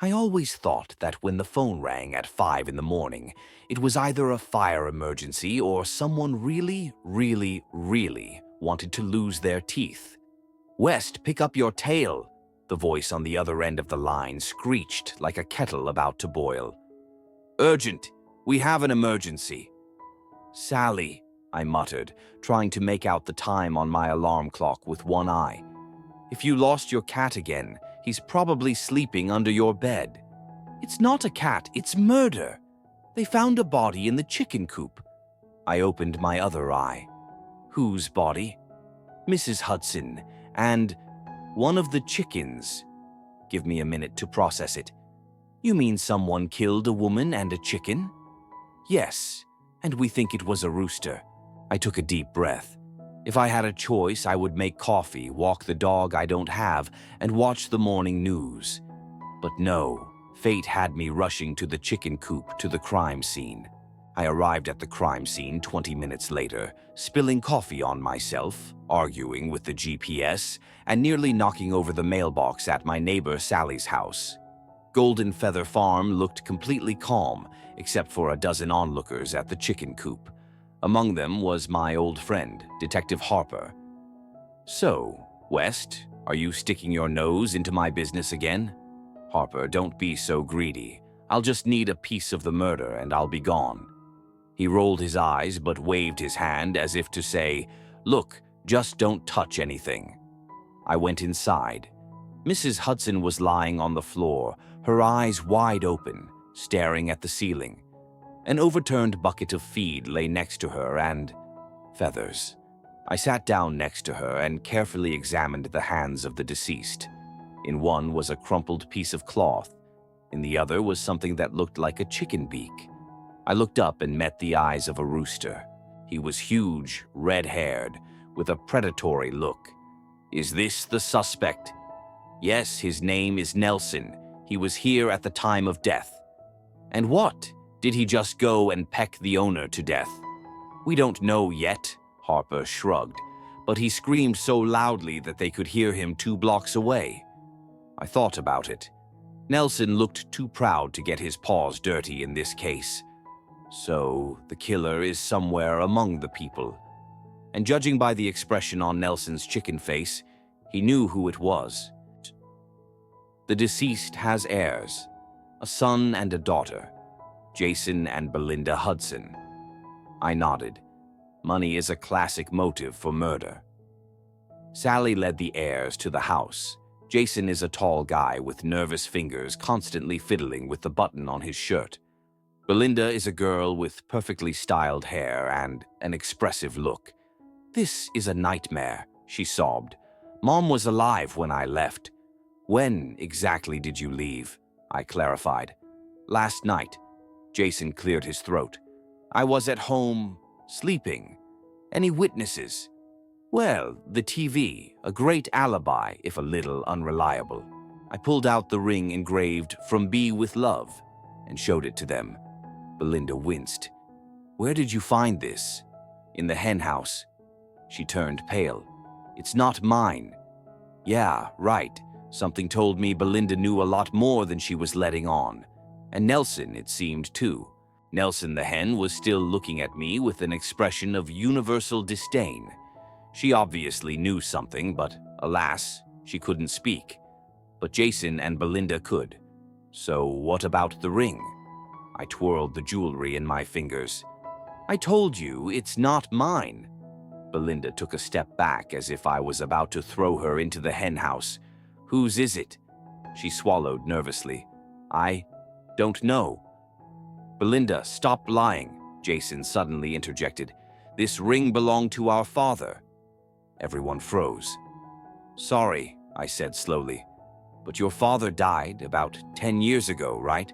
I always thought that when the phone rang at 5 in the morning, it was either a fire emergency or someone really, really, really wanted to lose their teeth. "West, pick up your tail," the voice on the other end of the line screeched like a kettle about to boil. "Urgent, we have an emergency." "Sally," I muttered, trying to make out the time on my alarm clock with one eye. "If you lost your cat again, he's probably sleeping under your bed." "It's not a cat, it's murder. They found a body in the chicken coop." I opened my other eye. "Whose body?" "Mrs. Hudson, and one of the chickens." Give me a minute to process it. "You mean someone killed a woman and a chicken?" "Yes, and we think it was a rooster." I took a deep breath. If I had a choice, I would make coffee, walk the dog I don't have, and watch the morning news. But no, fate had me rushing to the chicken coop to the crime scene. I arrived at the crime scene 20 minutes later, spilling coffee on myself, arguing with the GPS, and nearly knocking over the mailbox at my neighbor Sally's house. Golden Feather Farm looked completely calm, except for a dozen onlookers at the chicken coop. Among them was my old friend, Detective Harper. "So, West, are you sticking your nose into my business again?" "Harper, don't be so greedy. I'll just need a piece of the murder and I'll be gone." He rolled his eyes but waved his hand as if to say, "Look, just don't touch anything." I went inside. Mrs. Hudson was lying on the floor, her eyes wide open, staring at the ceiling. An overturned bucket of feed lay next to her and feathers. I sat down next to her and carefully examined the hands of the deceased. In one was a crumpled piece of cloth. In the other was something that looked like a chicken beak. I looked up and met the eyes of a rooster. He was huge, red-haired, with a predatory look. "Is this the suspect?" "Yes, his name is Nelson. He was here at the time of death." "And what? Did he just go and peck the owner to death?" "We don't know yet," Harper shrugged, "but he screamed so loudly that they could hear him 2 blocks away." I thought about it. Nelson looked too proud to get his paws dirty in this case. So the killer is somewhere among the people. And judging by the expression on Nelson's chicken face, he knew who it was. The deceased has heirs, a son and a daughter, Jason and Belinda Hudson. I nodded. Money is a classic motive for murder. Sally led the heirs to the house. Jason is a tall guy with nervous fingers constantly fiddling with the button on his shirt. Belinda is a girl with perfectly styled hair and an expressive look. "This is a nightmare," she sobbed. "Mom was alive when I left." "When exactly did you leave?" I clarified. "Last night." Jason cleared his throat. "I was at home, sleeping. Any witnesses?" "Well, the TV, a great alibi, if a little unreliable." I pulled out the ring engraved "From B with Love" and showed it to them. Belinda winced. "Where did you find this?" "In the hen house." She turned pale. "It's not mine." "Yeah, right. Something told me Belinda knew a lot more than she was letting on. And Nelson, it seemed, too." Nelson the hen was still looking at me with an expression of universal disdain. She obviously knew something, but alas, she couldn't speak. But Jason and Belinda could. "So what about the ring?" I twirled the jewelry in my fingers. "I told you, it's not mine." Belinda took a step back as if I was about to throw her into the hen house. "Whose is it?" She swallowed nervously. "I don't know." "Belinda, stop lying," Jason suddenly interjected. "This ring belonged to our father." Everyone froze. "Sorry," I said slowly, "but your father died about 10 years ago, right?"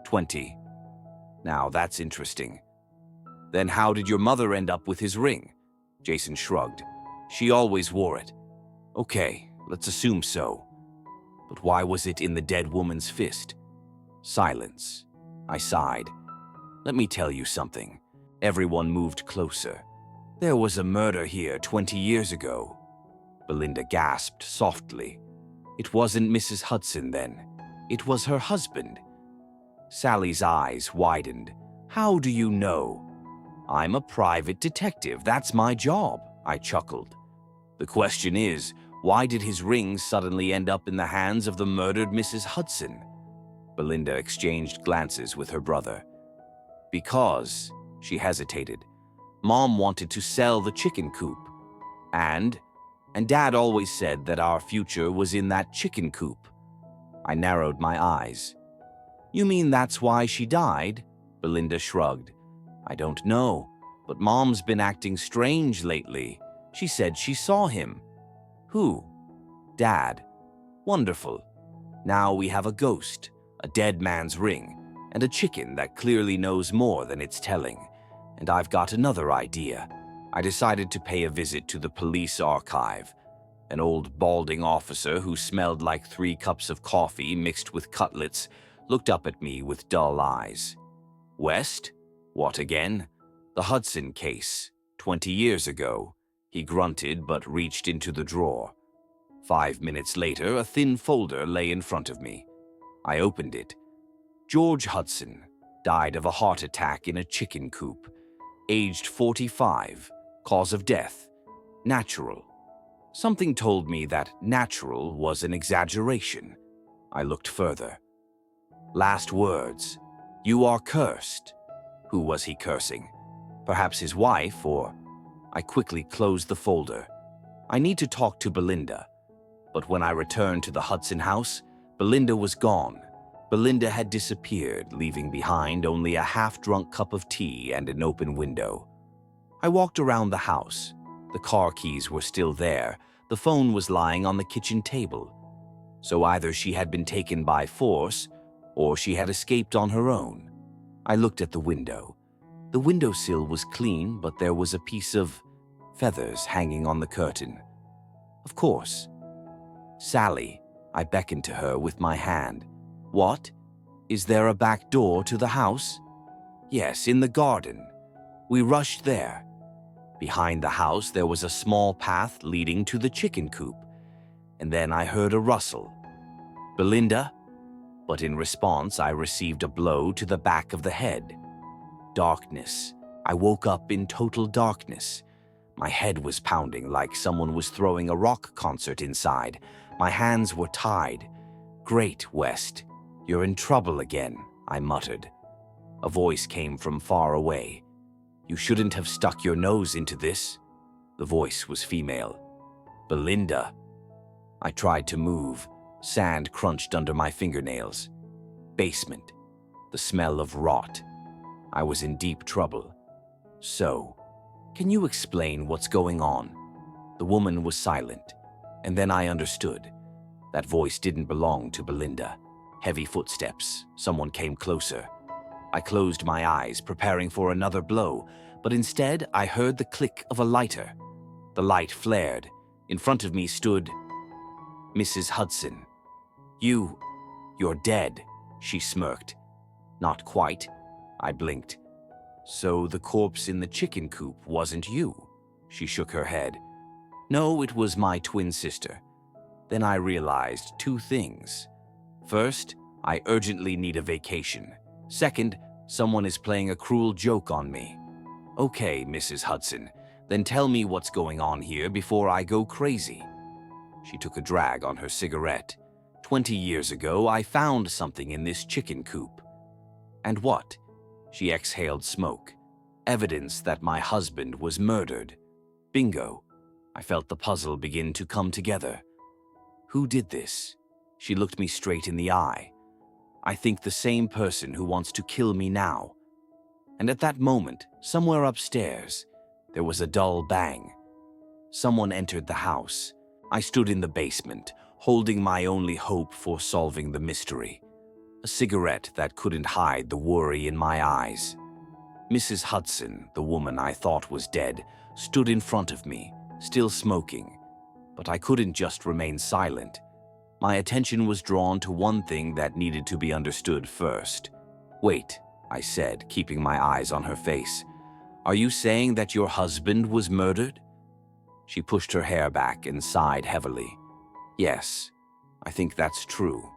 20. "Now that's interesting." "Then how did your mother end up with his ring?" Jason shrugged. "She always wore it." "Okay, let's assume so. But why was it in the dead woman's fist?" Silence. I sighed. "Let me tell you something." Everyone moved closer. "There was a murder here 20 years ago." Belinda gasped softly. "It wasn't Mrs. Hudson then. It was her husband. Sally's eyes widened. How do you know? I'm a private detective. That's my job, I chuckled. The question is, why did his ring suddenly end up in the hands of the murdered Mrs. Hudson? Belinda exchanged glances with her brother. Because, she hesitated, Mom wanted to sell the chicken coop. And Dad always said that our future was in that chicken coop. I narrowed my eyes. You mean that's why she died? Belinda shrugged. I don't know, but Mom's been acting strange lately. She said she saw him. Who? Dad. Wonderful. Now we have a ghost, a dead man's ring, and a chicken that clearly knows more than it's telling. And I've got another idea. I decided to pay a visit to the police archive. An old balding officer who smelled like 3 cups of coffee mixed with cutlets looked up at me with dull eyes. West? What again? The Hudson case, 20 years ago. He grunted but reached into the drawer. 5 minutes later, a thin folder lay in front of me. I opened it. George Hudson died of a heart attack in a chicken coop. Aged 45. Cause of death. Natural. Something told me that natural was an exaggeration. I looked further. Last words. You are cursed. Who was he cursing? Perhaps his wife, or... I quickly closed the folder. I need to talk to Belinda. But when I returned to the Hudson house, Belinda was gone. Belinda had disappeared, leaving behind only a half-drunk cup of tea and an open window. I walked around the house. The car keys were still there. The phone was lying on the kitchen table. So either she had been taken by force, or she had escaped on her own. I looked at the window. The windowsill was clean, but there was a piece of feathers hanging on the curtain. Of course. Sally, I beckoned to her with my hand. What? Is there a back door to the house? Yes, in the garden. We rushed there. Behind the house, there was a small path leading to the chicken coop. And then I heard a rustle. Belinda? But in response, I received a blow to the back of the head. Darkness. I woke up in total darkness. My head was pounding like someone was throwing a rock concert inside. My hands were tied. Great, West. You're in trouble again, I muttered. A voice came from far away. You shouldn't have stuck your nose into this. The voice was female. Belinda. I tried to move. Sand crunched under my fingernails. Basement. The smell of rot. I was in deep trouble. So, can you explain what's going on? The woman was silent, and then I understood. That voice didn't belong to Belinda. Heavy footsteps. Someone came closer. I closed my eyes, preparing for another blow, but instead I heard the click of a lighter. The light flared. In front of me stood Mrs. Hudson. You're dead, she smirked. Not quite. I blinked. So the corpse in the chicken coop wasn't you? She shook her head. No, it was my twin sister. Then I realized 2 things. First, I urgently need a vacation. Second, someone is playing a cruel joke on me. Okay, Mrs. Hudson, then tell me what's going on here before I go crazy. She took a drag on her cigarette. 20 years ago, I found something in this chicken coop. And what? She exhaled smoke. Evidence that my husband was murdered. Bingo. I felt the puzzle begin to come together. Who did this? She looked me straight in the eye. I think the same person who wants to kill me now. And at that moment, somewhere upstairs, there was a dull bang. Someone entered the house. I stood in the basement, holding my only hope for solving the mystery. A cigarette that couldn't hide the worry in my eyes. Mrs. Hudson, the woman I thought was dead, stood in front of me, still smoking. But I couldn't just remain silent. My attention was drawn to one thing that needed to be understood first. Wait, I said, keeping my eyes on her face. Are you saying that your husband was murdered? She pushed her hair back and sighed heavily. Yes, I think that's true.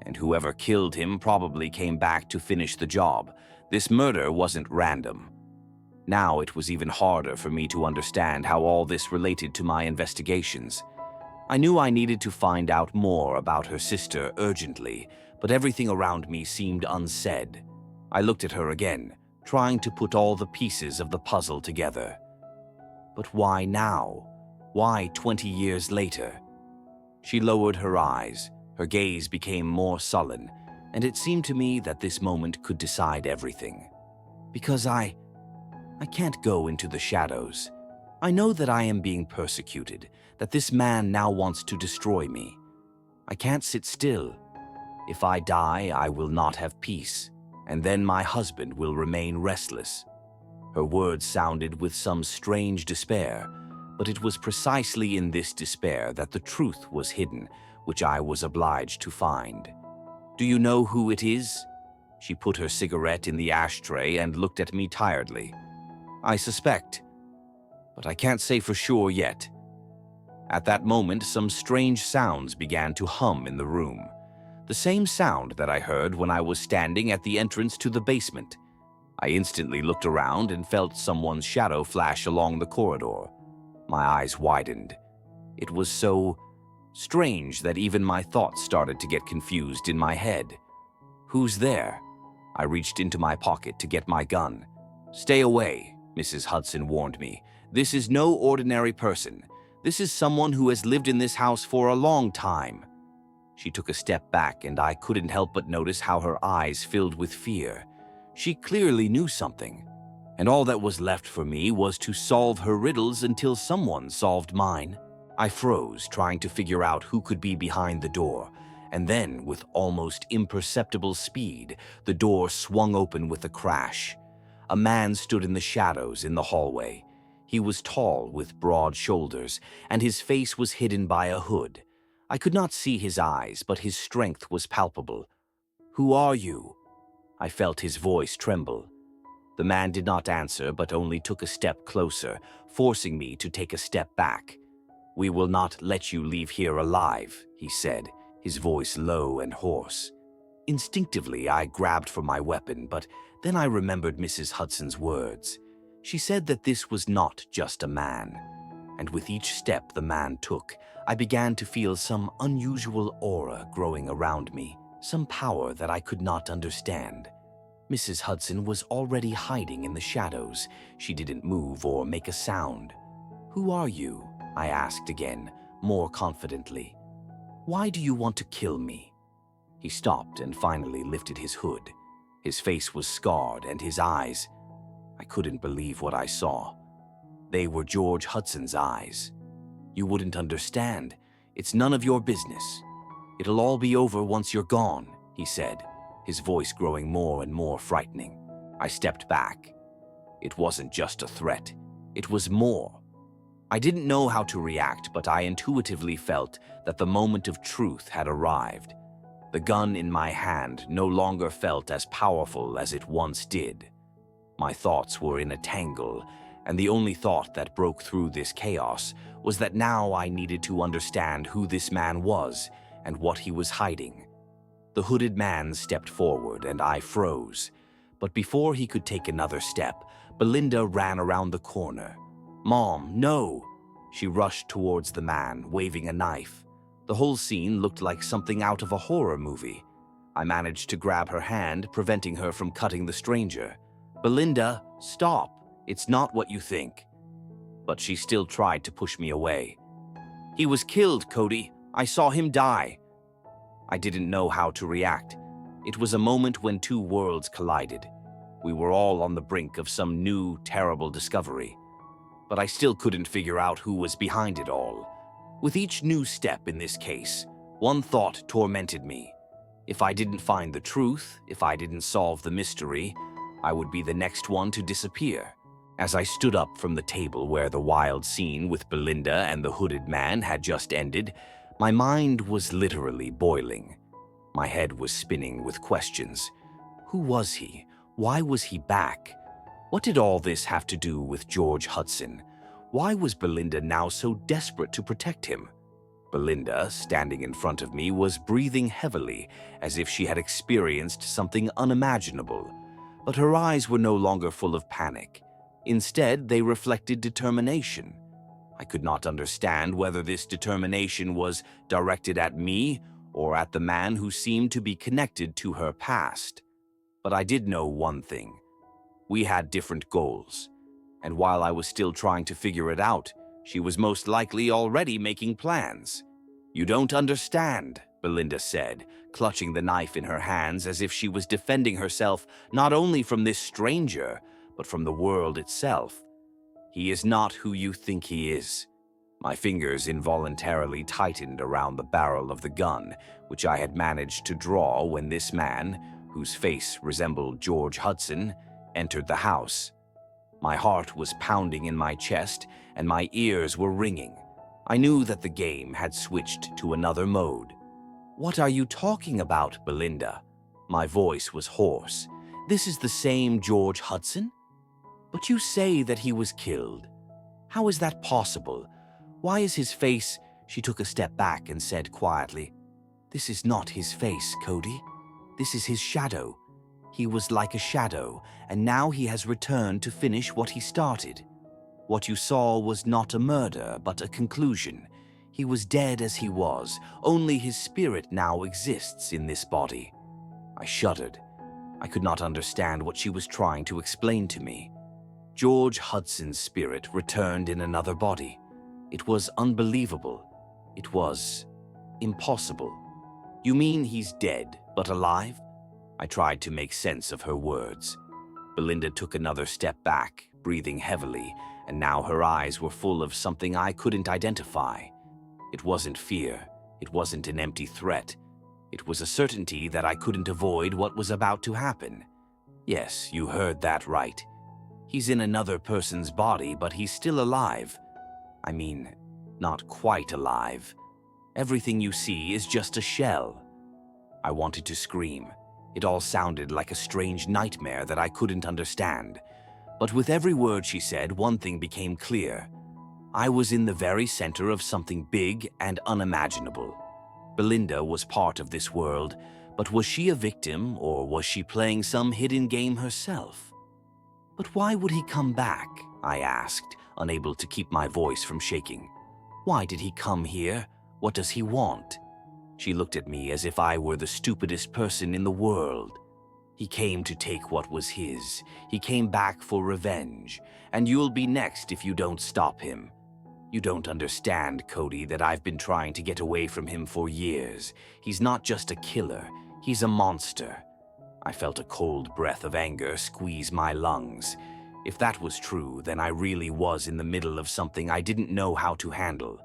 And whoever killed him probably came back to finish the job. This murder wasn't random. Now it was even harder for me to understand how all this related to my investigations. I knew I needed to find out more about her sister urgently, but everything around me seemed unsaid. I looked at her again, trying to put all the pieces of the puzzle together. But why now? Why 20 years later? She lowered her eyes. Her gaze became more sullen, and it seemed to me that this moment could decide everything. Because I can't go into the shadows. I know that I am being persecuted, that this man now wants to destroy me. I can't sit still. If I die, I will not have peace, and then my husband will remain restless. Her words sounded with some strange despair, but it was precisely in this despair that the truth was hidden, which I was obliged to find. Do you know who it is? She put her cigarette in the ashtray and looked at me tiredly. I suspect, but I can't say for sure yet. At that moment, some strange sounds began to hum in the room. The same sound that I heard when I was standing at the entrance to the basement. I instantly looked around and felt someone's shadow flash along the corridor. My eyes widened. It was so strange that even my thoughts started to get confused in my head. Who's there? I reached into my pocket to get my gun. Stay away, Mrs. Hudson warned me. This is no ordinary person. This is someone who has lived in this house for a long time. She took a step back, and I couldn't help but notice how her eyes filled with fear. She clearly knew something, and all that was left for me was to solve her riddles until someone solved mine. I froze, trying to figure out who could be behind the door, and then, with almost imperceptible speed, the door swung open with a crash. A man stood in the shadows in the hallway. He was tall, with broad shoulders, and his face was hidden by a hood. I could not see his eyes, but his strength was palpable. "Who are you?" I felt his voice tremble. The man did not answer, but only took a step closer, forcing me to take a step back. "We will not let you leave here alive," he said, his voice low and hoarse. Instinctively, I grabbed for my weapon, but then I remembered Mrs. Hudson's words. She said that this was not just a man. And with each step the man took, I began to feel some unusual aura growing around me, some power that I could not understand. Mrs. Hudson was already hiding in the shadows. She didn't move or make a sound. "Who are you?" I asked again, more confidently. "Why do you want to kill me?" He stopped and finally lifted his hood. His face was scarred, and his eyes— I couldn't believe what I saw. They were George Hudson's eyes. "You wouldn't understand. It's none of your business. It'll all be over once you're gone," he said, his voice growing more and more frightening. I stepped back. It wasn't just a threat. It was more. I didn't know how to react, but I intuitively felt that the moment of truth had arrived. The gun in my hand no longer felt as powerful as it once did. My thoughts were in a tangle, and the only thought that broke through this chaos was that now I needed to understand who this man was and what he was hiding. The hooded man stepped forward, and I froze. But before he could take another step, Belinda ran around the corner. "Mom, no!" She rushed towards the man, waving a knife. The whole scene looked like something out of a horror movie. I managed to grab her hand, preventing her from cutting the stranger. "Belinda, stop! It's not what you think." But she still tried to push me away. "He was killed, Cody. I saw him die." I didn't know how to react. It was a moment when two worlds collided. We were all on the brink of some new, terrible discovery. But I still couldn't figure out who was behind it all. With each new step in this case, one thought tormented me. If I didn't find the truth, if I didn't solve the mystery, I would be the next one to disappear. As I stood up from the table where the wild scene with Belinda and the hooded man had just ended, my mind was literally boiling. My head was spinning with questions. Who was he? Why was he back? What did all this have to do with George Hudson? Why was Belinda now so desperate to protect him? Belinda, standing in front of me, was breathing heavily as if she had experienced something unimaginable, but her eyes were no longer full of panic. Instead, they reflected determination. I could not understand whether this determination was directed at me or at the man who seemed to be connected to her past. But I did know one thing. We had different goals, and while I was still trying to figure it out, she was most likely already making plans. "You don't understand," Belinda said, clutching the knife in her hands as if she was defending herself not only from this stranger, but from the world itself. "He is not who you think he is." My fingers involuntarily tightened around the barrel of the gun, which I had managed to draw when this man, whose face resembled George Hudson, entered the house. My heart was pounding in my chest, and my ears were ringing. I knew that the game had switched to another mode. "What are you talking about, Belinda?" My voice was hoarse. "This is the same George Hudson? But you say that he was killed. How is that possible? Why is his face—" She took a step back and said quietly, "This is not his face, Cody. This is his shadow. He was like a shadow, and now he has returned to finish what he started. What you saw was not a murder, but a conclusion. He was dead as he was, only his spirit now exists in this body." I shuddered. I could not understand what she was trying to explain to me. George Hudson's spirit returned in another body. It was unbelievable. It was impossible. "You mean he's dead, but alive?" I tried to make sense of her words. Belinda took another step back, breathing heavily, and now her eyes were full of something I couldn't identify. It wasn't fear. It wasn't an empty threat. It was a certainty that I couldn't avoid what was about to happen. "Yes, you heard that right. He's in another person's body, but he's still alive. I mean, not quite alive. Everything you see is just a shell." I wanted to scream. It all sounded like a strange nightmare that I couldn't understand. But with every word she said, one thing became clear. I was in the very center of something big and unimaginable. Belinda was part of this world, but was she a victim, or was she playing some hidden game herself? "But why would he come back?" I asked, unable to keep my voice from shaking. "Why did he come here? What does he want?" She looked at me as if I were the stupidest person in the world. "He came to take what was his. He came back for revenge, and you'll be next if you don't stop him. You don't understand, Cody, that I've been trying to get away from him for years. He's not just a killer, he's a monster." I felt a cold breath of anger squeeze my lungs. If that was true, then I really was in the middle of something I didn't know how to handle.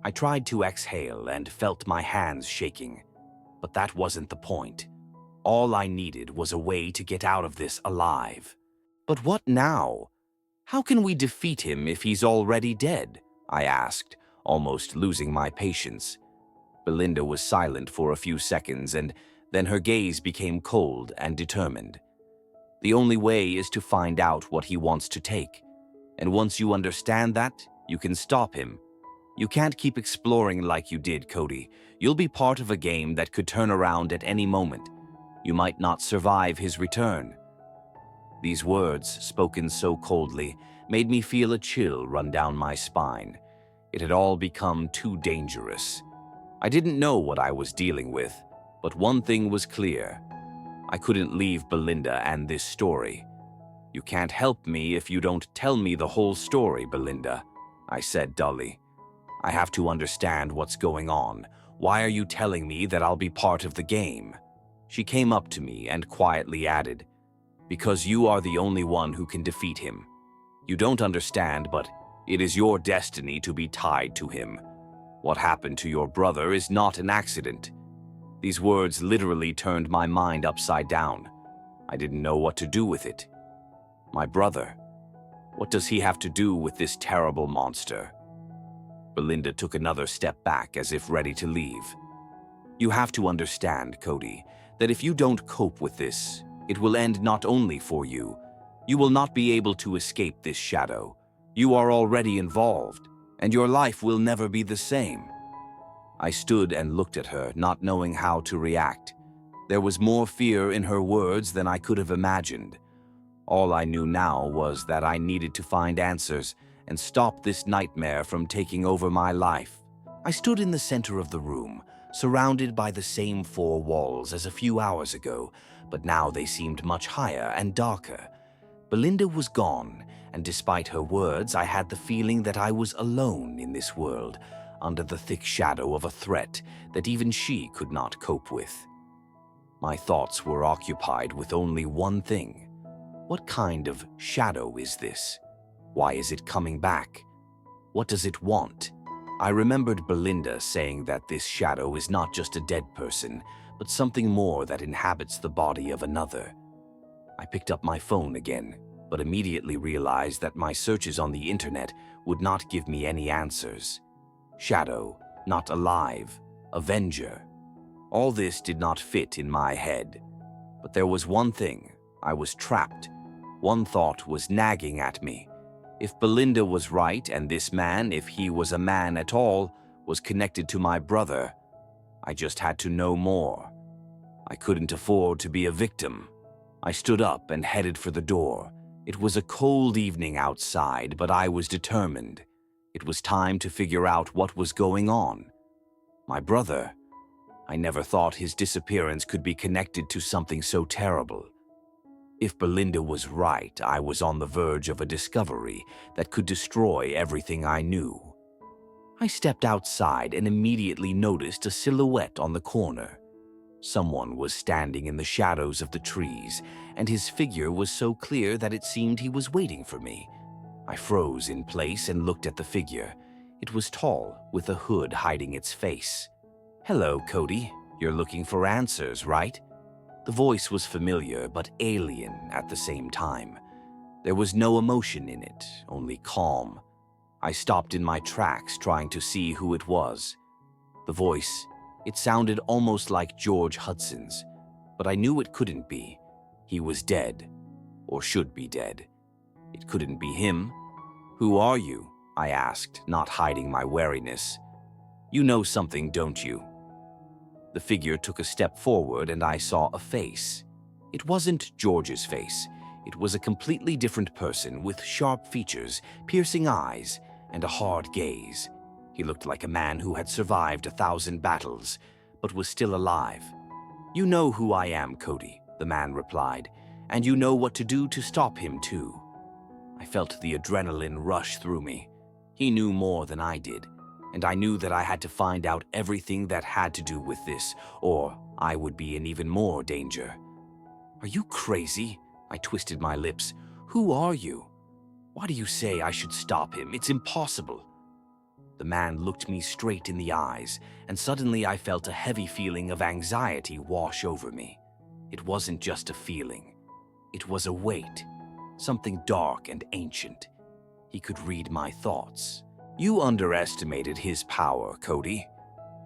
I tried to exhale and felt my hands shaking. But that wasn't the point. All I needed was a way to get out of this alive. "But what now? How can we defeat him if he's already dead?" I asked, almost losing my patience. Belinda was silent for a few seconds, and then her gaze became cold and determined. "The only way is to find out what he wants to take. And once you understand that, you can stop him. You can't keep exploring like you did, Cody. You'll be part of a game that could turn around at any moment. You might not survive his return." These words, spoken so coldly, made me feel a chill run down my spine. It had all become too dangerous. I didn't know what I was dealing with, but one thing was clear. I couldn't leave Belinda and this story. "You can't help me if you don't tell me the whole story, Belinda," I said dully. "I have to understand what's going on. Why are you telling me that I'll be part of the game?" She came up to me and quietly added, "Because you are the only one who can defeat him. You don't understand, but it is your destiny to be tied to him. What happened to your brother is not an accident." These words literally turned my mind upside down. I didn't know what to do with it. My brother? What does he have to do with this terrible monster? Belinda took another step back as if ready to leave. "You have to understand, Cody, that if you don't cope with this, it will end not only for you. You will not be able to escape this shadow. You are already involved, and your life will never be the same." I stood and looked at her, not knowing how to react. There was more fear in her words than I could have imagined. All I knew now was that I needed to find answers and stop this nightmare from taking over my life. I stood in the center of the room, surrounded by the same four walls as a few hours ago, but now they seemed much higher and darker. Belinda was gone, and despite her words, I had the feeling that I was alone in this world, under the thick shadow of a threat that even she could not cope with. My thoughts were occupied with only one thing. What kind of shadow is this? Why is it coming back? What does it want? I remembered Belinda saying that this shadow is not just a dead person, but something more that inhabits the body of another. I picked up my phone again, but immediately realized that my searches on the internet would not give me any answers. Shadow, not alive, avenger. All this did not fit in my head. But there was one thing. I was trapped. One thought was nagging at me. If Belinda was right and this man, if he was a man at all, was connected to my brother, I just had to know more. I couldn't afford to be a victim. I stood up and headed for the door. It was a cold evening outside, but I was determined. It was time to figure out what was going on. My brother. I never thought his disappearance could be connected to something so terrible. If Belinda was right, I was on the verge of a discovery that could destroy everything I knew. I stepped outside and immediately noticed a silhouette on the corner. Someone was standing in the shadows of the trees, and his figure was so clear that it seemed he was waiting for me. I froze in place and looked at the figure. It was tall, with a hood hiding its face. "Hello, Cody. You're looking for answers, right?" The voice was familiar but alien at the same time. There was no emotion in it, only calm. I stopped in my tracks, trying to see who it was. The voice, it sounded almost like George Hudson's, but I knew it couldn't be. He was dead, or should be dead. It couldn't be him. "Who are you?" I asked, not hiding my wariness. "You know something, don't you?" The figure took a step forward and I saw a face. It wasn't George's face. It was a completely different person with sharp features, piercing eyes, and a hard gaze. He looked like a man who had survived 1,000 battles, but was still alive. "You know who I am, Cody," the man replied, "and you know what to do to stop him too." I felt the adrenaline rush through me. He knew more than I did, and I knew that I had to find out everything that had to do with this, or I would be in even more danger. "Are you crazy?" I twisted my lips. "Who are you? Why do you say I should stop him? It's impossible." The man looked me straight in the eyes, and suddenly I felt a heavy feeling of anxiety wash over me. It wasn't just a feeling. It was a weight, something dark and ancient. He could read my thoughts. "You underestimated his power, Cody."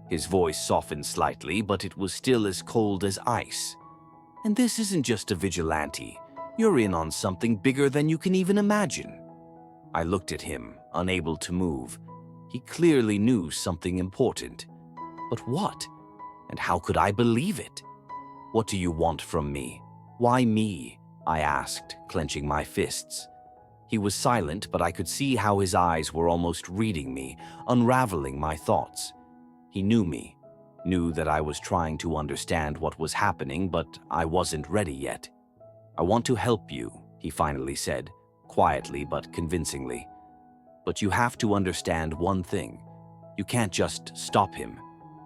His voice softened slightly, but it was still as cold as ice. "And this isn't just a vigilante. You're in on something bigger than you can even imagine." I looked at him, unable to move. He clearly knew something important. But what? And how could I believe it? "What do you want from me? Why me?" I asked, clenching my fists. He was silent, but I could see how his eyes were almost reading me, unraveling my thoughts. He knew me, knew that I was trying to understand what was happening, but I wasn't ready yet. "I want to help you," he finally said, quietly but convincingly. "But you have to understand one thing. You can't just stop him.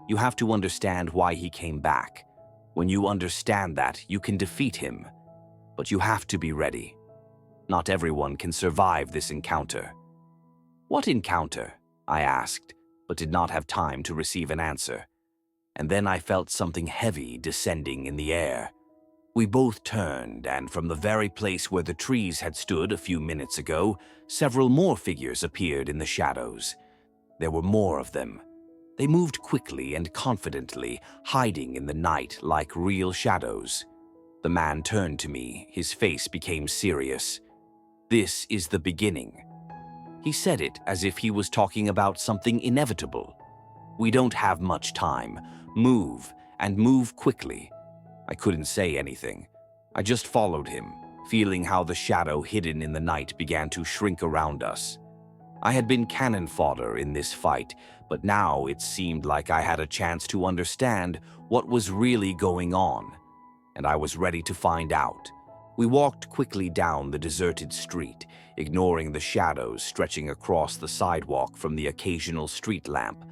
You have to understand why he came back. When you understand that, you can defeat him. But you have to be ready. Not everyone can survive this encounter." "What encounter?" I asked, but did not have time to receive an answer. And then I felt something heavy descending in the air. We both turned, and from the very place where the trees had stood a few minutes ago, several more figures appeared in the shadows. There were more of them. They moved quickly and confidently, hiding in the night like real shadows. The man turned to me, his face became serious. "This is the beginning." He said it as if he was talking about something inevitable. We don't have much time. Move, and move quickly." I couldn't say anything. I just followed him, feeling how the shadow hidden in the night began to shrink around us. I had been cannon fodder in this fight, but now it seemed like I had a chance to understand what was really going on, and I was ready to find out. We walked quickly down the deserted street, ignoring the shadows stretching across the sidewalk from the occasional street lamp.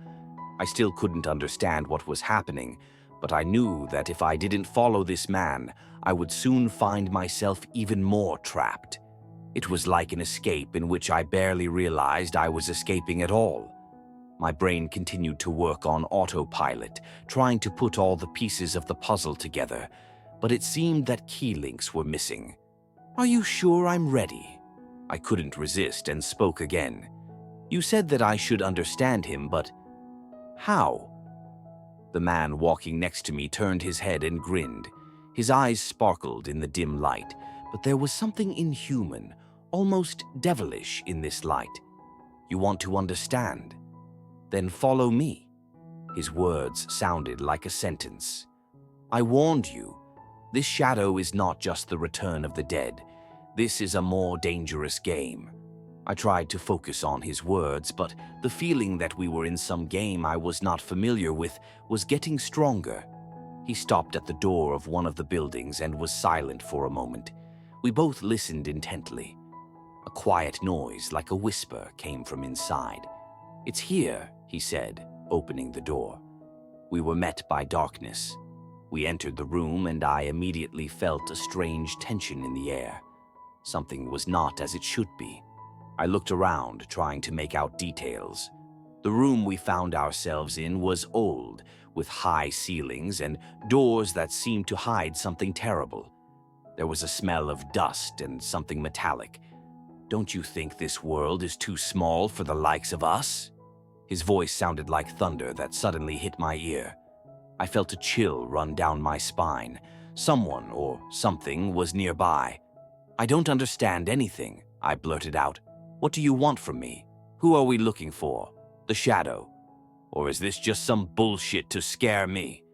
I still couldn't understand what was happening, but I knew that if I didn't follow this man, I would soon find myself even more trapped. It was like an escape in which I barely realized I was escaping at all. My brain continued to work on autopilot, trying to put all the pieces of the puzzle together, but it seemed that key links were missing. "Are you sure I'm ready?" I couldn't resist and spoke again. "You said that I should understand him, but how?" The man walking next to me turned his head and grinned. His eyes sparkled in the dim light, but there was something inhuman, almost devilish in this light. "You want to understand? Then follow me." His words sounded like a sentence. "I warned you. This shadow is not just the return of the dead. This is a more dangerous game." I tried to focus on his words, but the feeling that we were in some game I was not familiar with was getting stronger. He stopped at the door of one of the buildings and was silent for a moment. We both listened intently. A quiet noise, like a whisper, came from inside. "It's here," he said, opening the door. We were met by darkness. We entered the room, and I immediately felt a strange tension in the air. Something was not as it should be. I looked around, trying to make out details. The room we found ourselves in was old, with high ceilings and doors that seemed to hide something terrible. There was a smell of dust and something metallic. "Don't you think this world is too small for the likes of us?" His voice sounded like thunder that suddenly hit my ear. I felt a chill run down my spine. Someone or something was nearby. "I don't understand anything," I blurted out. "What do you want from me? Who are we looking for? The shadow? Or is this just some bullshit to scare me?"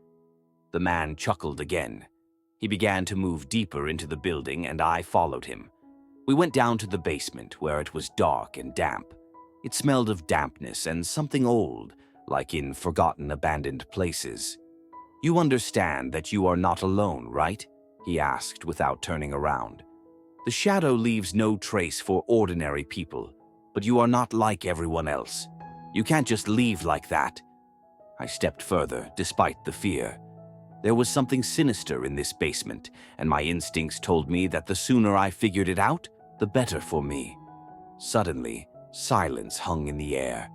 The man chuckled again. He began to move deeper into the building, and I followed him. We went down to the basement, where it was dark and damp. It smelled of dampness and something old, like in forgotten abandoned places. "You understand that you are not alone, right?" he asked without turning around. "The shadow leaves no trace for ordinary people, but you are not like everyone else. You can't just leave like that." I stepped further, despite the fear. There was something sinister in this basement, and my instincts told me that the sooner I figured it out, the better for me. Suddenly, silence hung in the air.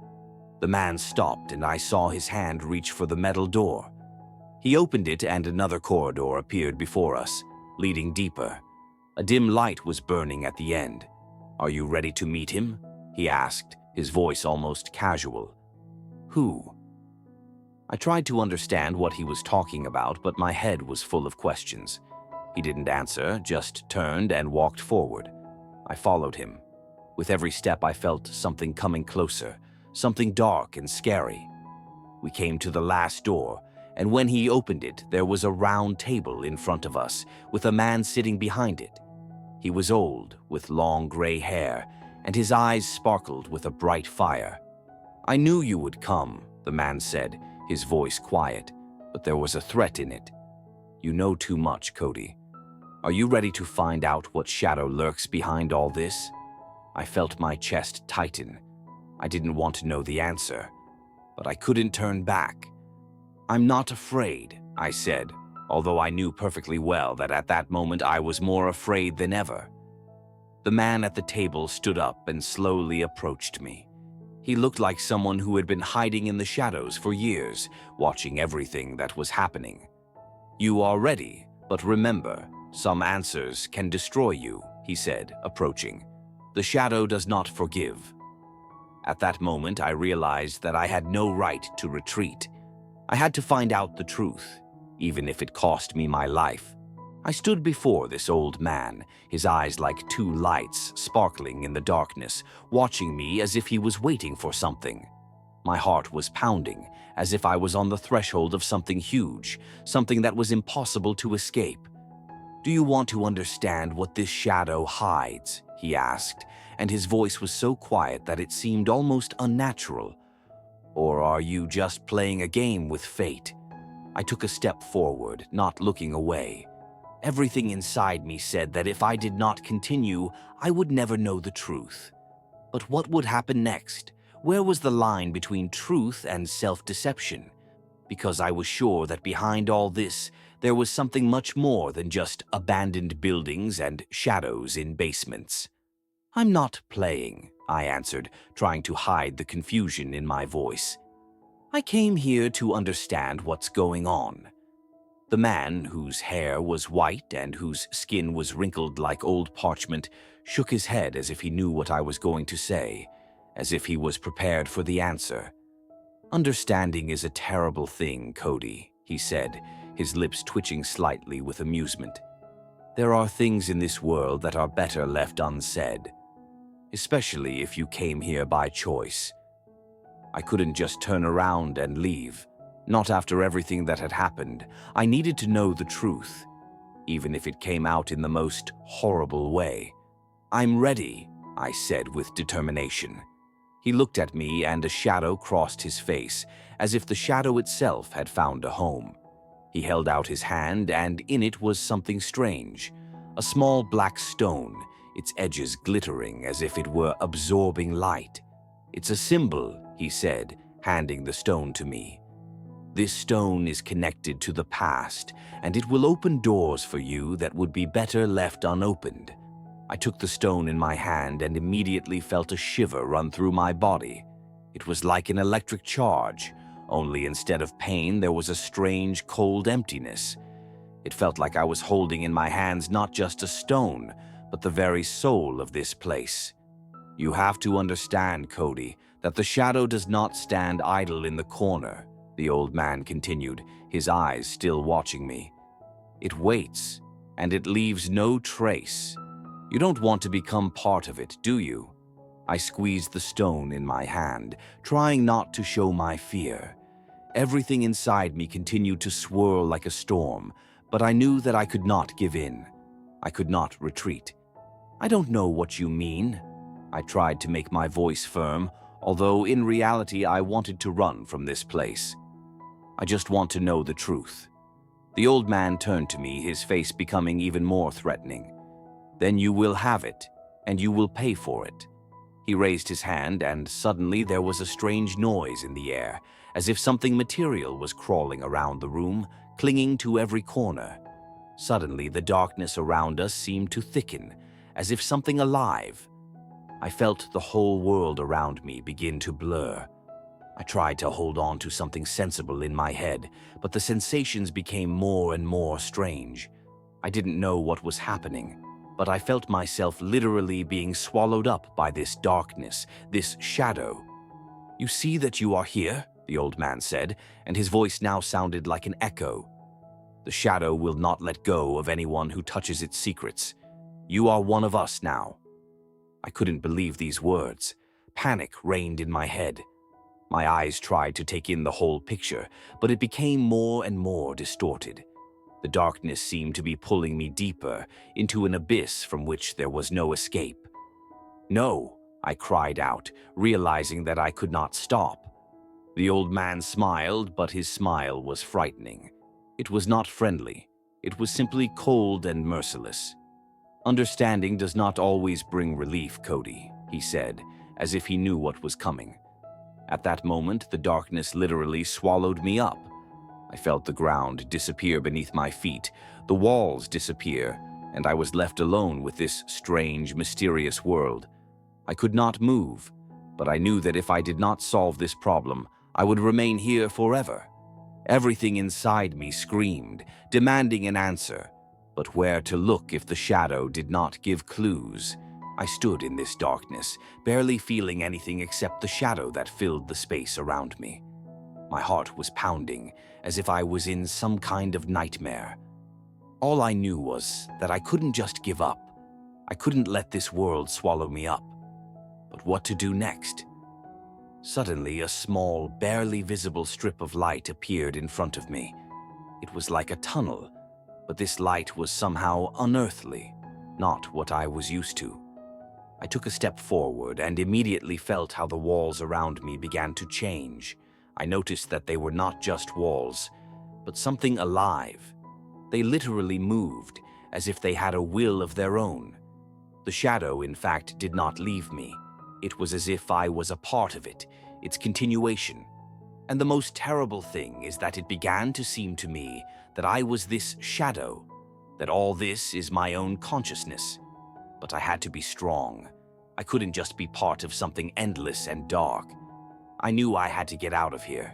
The man stopped, and I saw his hand reach for the metal door. He opened it, and another corridor appeared before us, leading deeper. A dim light was burning at the end. "Are you ready to meet him?" he asked, his voice almost casual. "Who?" I tried to understand what he was talking about, but my head was full of questions. He didn't answer, just turned and walked forward. I followed him. With every step I felt something coming closer, something dark and scary. We came to the last door, and when he opened it, there was a round table in front of us, with a man sitting behind it. He was old, with long gray hair, and his eyes sparkled with a bright fire. "I knew you would come," the man said, his voice quiet, but there was a threat in it. "You know too much, Cody. Are you ready to find out what shadow lurks behind all this?" I felt my chest tighten. I didn't want to know the answer, but I couldn't turn back. "I'm not afraid," I said, although I knew perfectly well that at that moment I was more afraid than ever. The man at the table stood up and slowly approached me. He looked like someone who had been hiding in the shadows for years, watching everything that was happening. "You are ready, but remember, some answers can destroy you," he said, approaching. "The shadow does not forgive." At that moment, I realized that I had no right to retreat. I had to find out the truth, even if it cost me my life. I stood before this old man, his eyes like two lights sparkling in the darkness, watching me as if he was waiting for something. My heart was pounding, as if I was on the threshold of something huge, something that was impossible to escape. "Do you want to understand what this shadow hides?" he asked, and his voice was so quiet that it seemed almost unnatural. "Or are you just playing a game with fate?" I took a step forward, not looking away. Everything inside me said that if I did not continue, I would never know the truth. But what would happen next? Where was the line between truth and self-deception? Because I was sure that behind all this, there was something much more than just abandoned buildings and shadows in basements. "I'm not playing," I answered, trying to hide the confusion in my voice. "I came here to understand what's going on." The man, whose hair was white and whose skin was wrinkled like old parchment, shook his head as if he knew what I was going to say, as if he was prepared for the answer. "Understanding is a terrible thing, Cody," he said, his lips twitching slightly with amusement. "There are things in this world that are better left unsaid, especially if you came here by choice." I couldn't just turn around and leave. Not after everything that had happened. I needed to know the truth, even if it came out in the most horrible way. "I'm ready," I said with determination. He looked at me and a shadow crossed his face, as if the shadow itself had found a home. He held out his hand and in it was something strange. A small black stone, its edges glittering as if it were absorbing light. "It's a symbol," he said, handing the stone to me. "This stone is connected to the past, and it will open doors for you that would be better left unopened." I took the stone in my hand and immediately felt a shiver run through my body. It was like an electric charge, only instead of pain there was a strange, cold emptiness. It felt like I was holding in my hands not just a stone, but the very soul of this place. "You have to understand, Cody, that the shadow does not stand idle in the corner," the old man continued, his eyes still watching me. "It waits, and it leaves no trace. You don't want to become part of it, do you?" I squeezed the stone in my hand, trying not to show my fear. Everything inside me continued to swirl like a storm, but I knew that I could not give in. I could not retreat. "I don't know what you mean." I tried to make my voice firm, although in reality I wanted to run from this place. "I just want to know the truth." The old man turned to me, his face becoming even more threatening. "Then you will have it, and you will pay for it." He raised his hand, and suddenly there was a strange noise in the air, as if something material was crawling around the room, clinging to every corner. Suddenly, the darkness around us seemed to thicken, as if something alive. I felt the whole world around me begin to blur. I tried to hold on to something sensible in my head, but the sensations became more and more strange. I didn't know what was happening, but I felt myself literally being swallowed up by this darkness, this shadow. "You see that you are here?" the old man said, and his voice now sounded like an echo. "The shadow will not let go of anyone who touches its secrets. You are one of us now." I couldn't believe these words. Panic reigned in my head. My eyes tried to take in the whole picture, but it became more and more distorted. The darkness seemed to be pulling me deeper into an abyss from which there was no escape. "No," I cried out, realizing that I could not stop. The old man smiled, but his smile was frightening. It was not friendly. It was simply cold and merciless. "Understanding does not always bring relief, Cody," he said, as if he knew what was coming. At that moment, the darkness literally swallowed me up. I felt the ground disappear beneath my feet, the walls disappear, and I was left alone with this strange, mysterious world. I could not move, but I knew that if I did not solve this problem, I would remain here forever. Everything inside me screamed, demanding an answer. But where to look if the shadow did not give clues? I stood in this darkness, barely feeling anything except the shadow that filled the space around me. My heart was pounding, as if I was in some kind of nightmare. All I knew was that I couldn't just give up. I couldn't let this world swallow me up. But what to do next? Suddenly, a small, barely visible strip of light appeared in front of me. It was like a tunnel, but this light was somehow unearthly, not what I was used to. I took a step forward and immediately felt how the walls around me began to change. I noticed that they were not just walls, but something alive. They literally moved, as if they had a will of their own. The shadow, in fact, did not leave me. It was as if I was a part of it, its continuation. And the most terrible thing is that it began to seem to me that I was this shadow, that all this is my own consciousness. But I had to be strong. I couldn't just be part of something endless and dark. I knew I had to get out of here.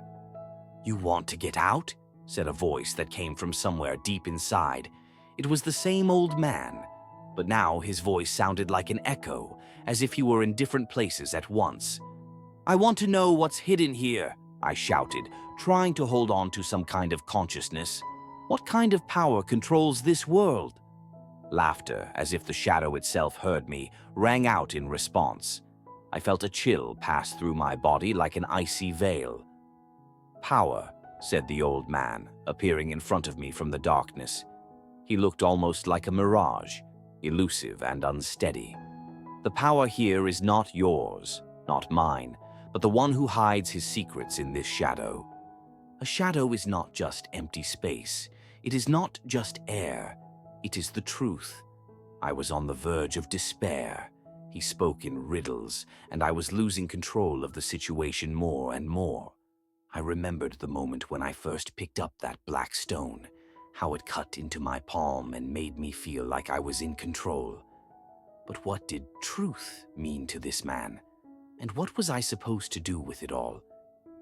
"You want to get out?" said a voice that came from somewhere deep inside. It was the same old man, but now his voice sounded like an echo, as if he were in different places at once. "I want to know what's hidden here," I shouted, trying to hold on to some kind of consciousness. "What kind of power controls this world?" Laughter, as if the shadow itself heard me, rang out in response. I felt a chill pass through my body like an icy veil. "Power," said the old man, appearing in front of me from the darkness. He looked almost like a mirage, elusive and unsteady. "The power here is not yours, not mine, but the one who hides his secrets in this shadow." A shadow is not just empty space. It is not just air. It is the truth. I was on the verge of despair. He spoke in riddles, and I was losing control of the situation more and more. I remembered the moment when I first picked up that black stone, how it cut into my palm and made me feel like I was in control. But what did truth mean to this man? And what was I supposed to do with it all?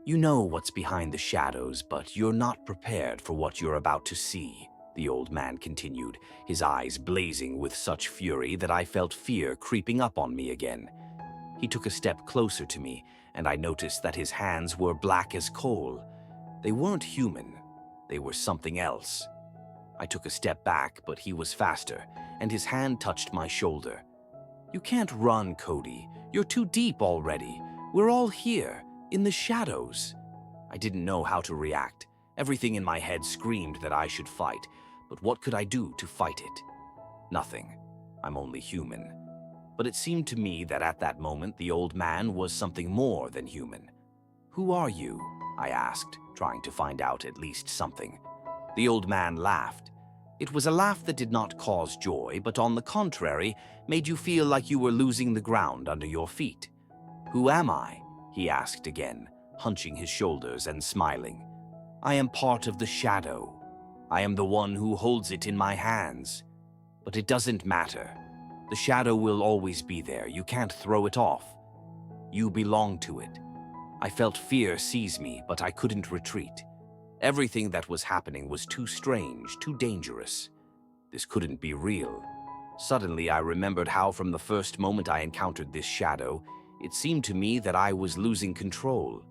"You know what's behind the shadows, but you're not prepared for what you're about to see," the old man continued, his eyes blazing with such fury that I felt fear creeping up on me again. He took a step closer to me, and I noticed that his hands were black as coal. They weren't human. They were something else. I took a step back, but he was faster, and his hand touched my shoulder. "You can't run, Cody. You're too deep already. We're all here, in the shadows." I didn't know how to react. Everything in my head screamed that I should fight, but what could I do to fight it? Nothing. I'm only human. But it seemed to me that at that moment the old man was something more than human. "Who are you?" I asked, trying to find out at least something. The old man laughed. It was a laugh that did not cause joy, but on the contrary, made you feel like you were losing the ground under your feet. "Who am I?" he asked again, hunching his shoulders and smiling. "I am part of the shadow. I am the one who holds it in my hands. But it doesn't matter. The shadow will always be there. You can't throw it off. You belong to it." I felt fear seize me, but I couldn't retreat. Everything that was happening was too strange, too dangerous. This couldn't be real. Suddenly, I remembered how from the first moment I encountered this shadow, it seemed to me that I was losing control.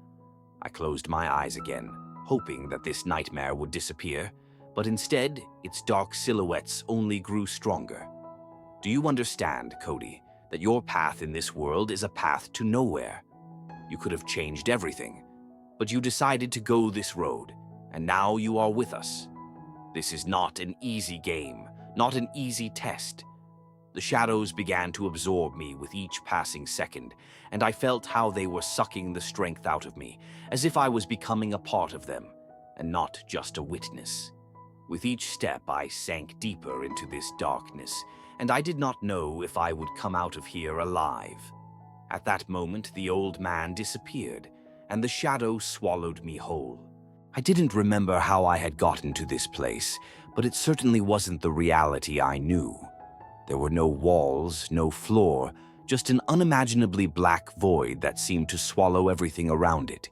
I closed my eyes again, hoping that this nightmare would disappear, but instead, its dark silhouettes only grew stronger. "Do you understand, Cody, that your path in this world is a path to nowhere? You could have changed everything, but you decided to go this road, and now you are with us. This is not an easy game, not an easy test." The shadows began to absorb me with each passing second, and I felt how they were sucking the strength out of me, as if I was becoming a part of them, and not just a witness. With each step, I sank deeper into this darkness, and I did not know if I would come out of here alive. At that moment, the old man disappeared, and the shadow swallowed me whole. I didn't remember how I had gotten to this place, but it certainly wasn't the reality I knew. There were no walls, no floor, just an unimaginably black void that seemed to swallow everything around it.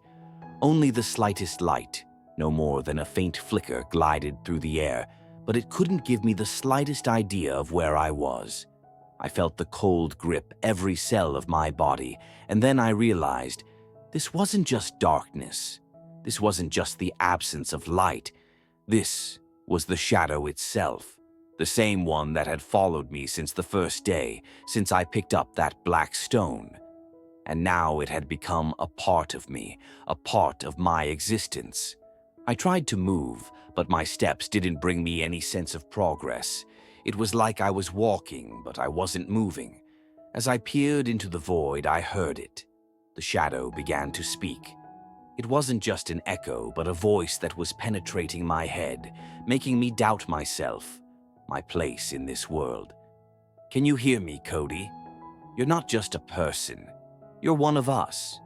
Only the slightest light, no more than a faint flicker, glided through the air, but it couldn't give me the slightest idea of where I was. I felt the cold grip every cell of my body, and then I realized this wasn't just darkness. This wasn't just the absence of light. This was the shadow itself, the same one that had followed me since the first day, since I picked up that black stone. and now it had become a part of me, a part of my existence. I tried to move, but my steps didn't bring me any sense of progress. It was like I was walking, but I wasn't moving. As I peered into the void, I heard it. The shadow began to speak. It wasn't just an echo, but a voice that was penetrating my head, making me doubt myself, my place in this world. "Can you hear me, Cody? You're not just a person. You're one of us.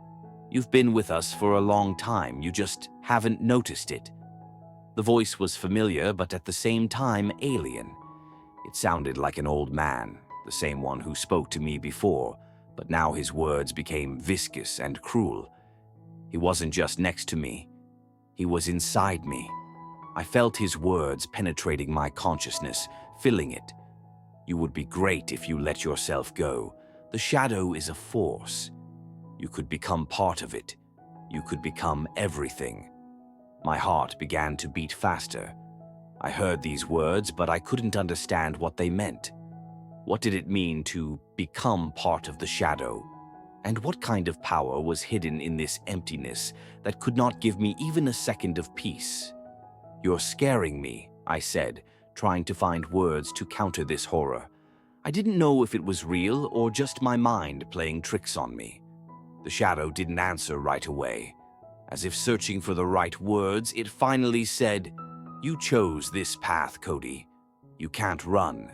You've been with us for a long time, you just haven't noticed it." The voice was familiar, but at the same time alien. It sounded like an old man, the same one who spoke to me before, but now his words became viscous and cruel. He wasn't just next to me. He was inside me. I felt his words penetrating my consciousness, filling it. "You would be great if you let yourself go. The shadow is a force. You could become part of it. You could become everything." My heart began to beat faster. I heard these words, but I couldn't understand what they meant. What did it mean to become part of the shadow? And what kind of power was hidden in this emptiness that could not give me even a second of peace? "You're scaring me," I said, trying to find words to counter this horror. I didn't know if it was real or just my mind playing tricks on me. The shadow didn't answer right away. As if searching for the right words, it finally said, "You chose this path, Cody. You can't run.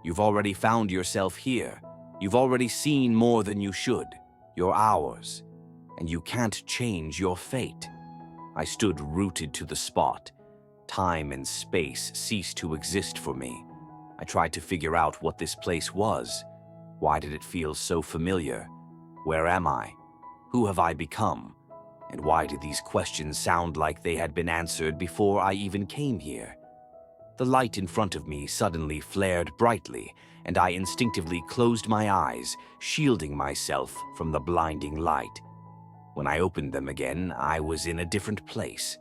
You've already found yourself here. You've already seen more than you should. You're ours. And you can't change your fate." I stood rooted to the spot. Time and space ceased to exist for me. I tried to figure out what this place was. Why did it feel so familiar? Where am I? Who have I become? And why did these questions sound like they had been answered before I even came here? The light in front of me suddenly flared brightly, and I instinctively closed my eyes, shielding myself from the blinding light. When I opened them again, I was in a different place.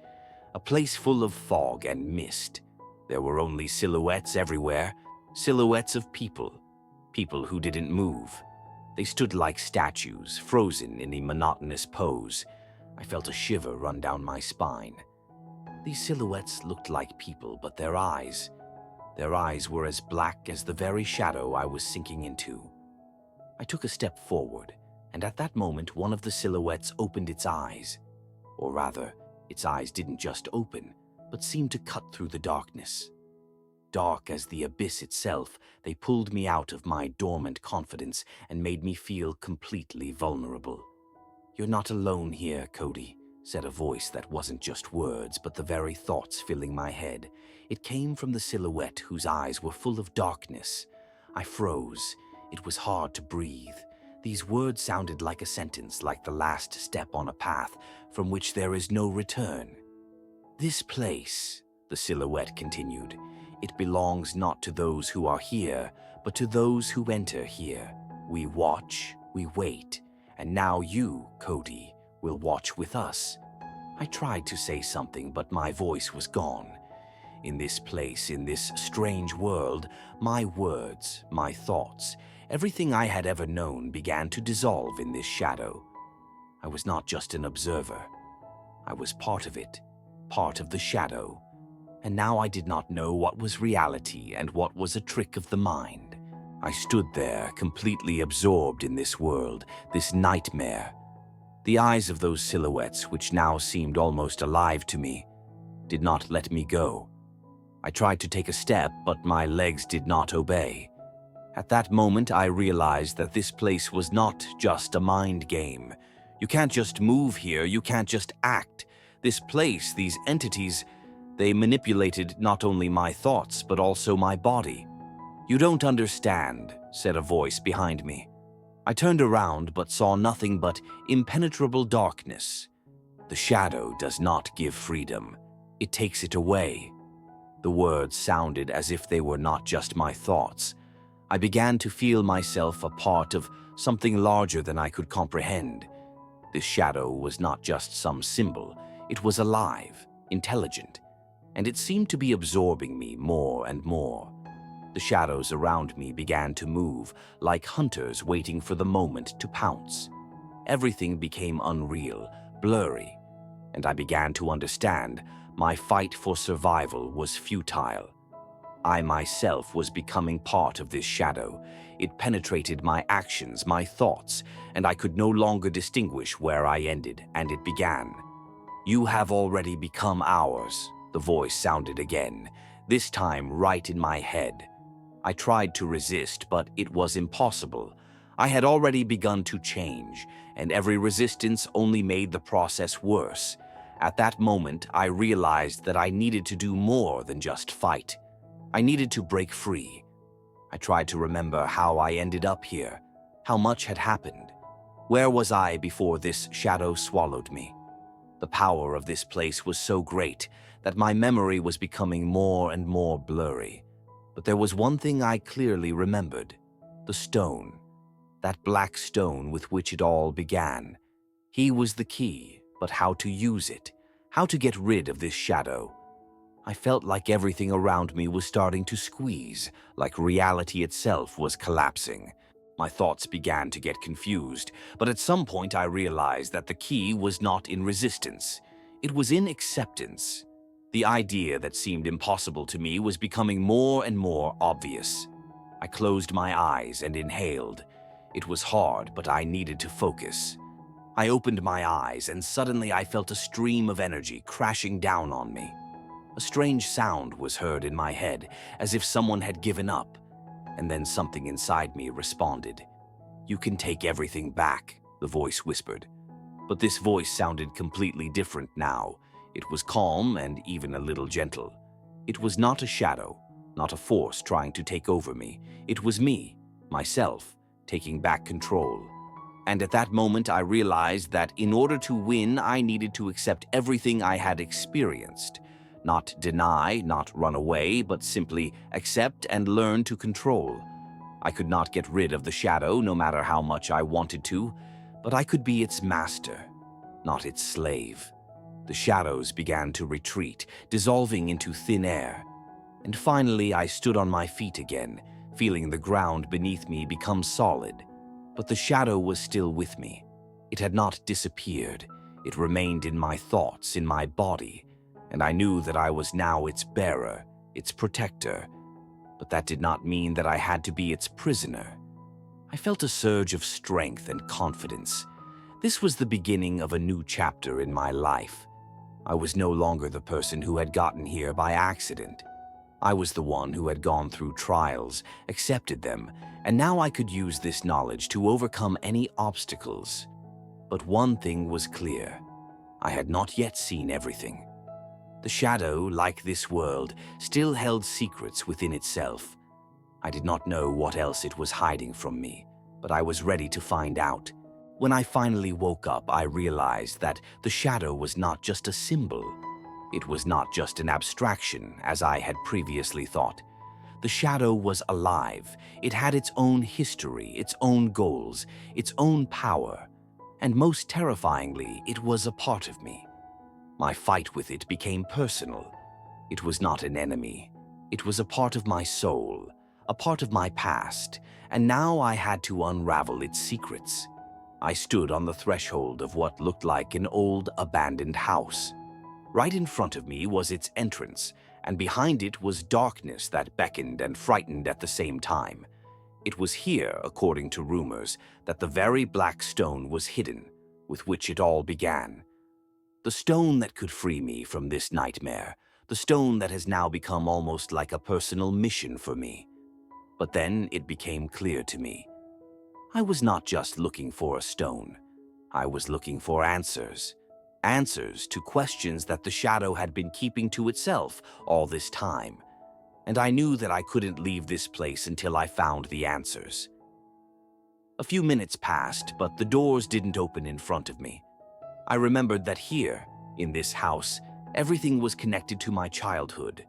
A place full of fog and mist. There were only silhouettes everywhere, silhouettes of people, people who didn't move. They stood like statues, frozen in a monotonous pose. I felt a shiver run down my spine. These silhouettes looked like people, but their eyes were as black as the very shadow I was sinking into. I took a step forward, and at that moment one of the silhouettes opened its eyes. Or rather, its eyes didn't just open, but seemed to cut through the darkness. Dark as the abyss itself, they pulled me out of my dormant confidence and made me feel completely vulnerable. "You're not alone here, Cody," said a voice that wasn't just words, but the very thoughts filling my head. It came from the silhouette whose eyes were full of darkness. I froze. It was hard to breathe. These words sounded like a sentence, like the last step on a path from which there is no return. "This place," the silhouette continued, "it belongs not to those who are here, but to those who enter here. We watch, we wait, and now you, Cody, will watch with us." I tried to say something, but my voice was gone. In this place, in this strange world, my words, my thoughts, everything I had ever known began to dissolve in this shadow. I was not just an observer. I was part of it, part of the shadow. And now I did not know what was reality and what was a trick of the mind. I stood there, completely absorbed in this world, this nightmare. The eyes of those silhouettes, which now seemed almost alive to me, did not let me go. I tried to take a step, but my legs did not obey. At that moment, I realized that this place was not just a mind game. You can't just move here, you can't just act. This place, these entities, they manipulated not only my thoughts, but also my body. "You don't understand," said a voice behind me. I turned around but saw nothing but impenetrable darkness. "The shadow does not give freedom. It takes it away." The words sounded as if they were not just my thoughts. I began to feel myself a part of something larger than I could comprehend. This shadow was not just some symbol. It was alive, intelligent, and it seemed to be absorbing me more and more. The shadows around me began to move, like hunters waiting for the moment to pounce. Everything became unreal, blurry, and I began to understand my fight for survival was futile. I myself was becoming part of this shadow. It penetrated my actions, my thoughts, and I could no longer distinguish where I ended and it began. "You have already become ours," the voice sounded again, this time right in my head. I tried to resist, but it was impossible. I had already begun to change, and every resistance only made the process worse. At that moment, I realized that I needed to do more than just fight. I needed to break free. I tried to remember how I ended up here, how much had happened. Where was I before this shadow swallowed me? The power of this place was so great that my memory was becoming more and more blurry. But there was one thing I clearly remembered: the stone, that black stone with which it all began. He was the key, but how to use it, how to get rid of this shadow. I felt like everything around me was starting to squeeze, like reality itself was collapsing. My thoughts began to get confused, but at some point I realized that the key was not in resistance. It was in acceptance. The idea that seemed impossible to me was becoming more and more obvious. I closed my eyes and inhaled. It was hard, but I needed to focus. I opened my eyes, and suddenly I felt a stream of energy crashing down on me. A strange sound was heard in my head, as if someone had given up, and then something inside me responded. "You can take everything back," the voice whispered. But this voice sounded completely different now. It was calm and even a little gentle. It was not a shadow, not a force trying to take over me. It was me, myself, taking back control. And at that moment I realized that in order to win, I needed to accept everything I had experienced. Not deny, not run away, but simply accept and learn to control. I could not get rid of the shadow, no matter how much I wanted to, but I could be its master, not its slave. The shadows began to retreat, dissolving into thin air. And finally I stood on my feet again, feeling the ground beneath me become solid. But the shadow was still with me. It had not disappeared. It remained in my thoughts, in my body, and I knew that I was now its bearer, its protector. But that did not mean that I had to be its prisoner. I felt a surge of strength and confidence. This was the beginning of a new chapter in my life. I was no longer the person who had gotten here by accident. I was the one who had gone through trials, accepted them, and now I could use this knowledge to overcome any obstacles. But one thing was clear: I had not yet seen everything. The shadow, like this world, still held secrets within itself. I did not know what else it was hiding from me, but I was ready to find out. When I finally woke up, I realized that the shadow was not just a symbol. It was not just an abstraction, as I had previously thought. The shadow was alive. It had its own history, its own goals, its own power. And most terrifyingly, it was a part of me. My fight with it became personal. It was not an enemy. It was a part of my soul, a part of my past, and now I had to unravel its secrets. I stood on the threshold of what looked like an old, abandoned house. Right in front of me was its entrance, and behind it was darkness that beckoned and frightened at the same time. It was here, according to rumors, that the very black stone was hidden, with which it all began. The stone that could free me from this nightmare, the stone that has now become almost like a personal mission for me. But then it became clear to me. I was not just looking for a stone. I was looking for answers. Answers to questions that the shadow had been keeping to itself all this time. And I knew that I couldn't leave this place until I found the answers. A few minutes passed, but the doors didn't open in front of me. I remembered that here, in this house, everything was connected to my childhood.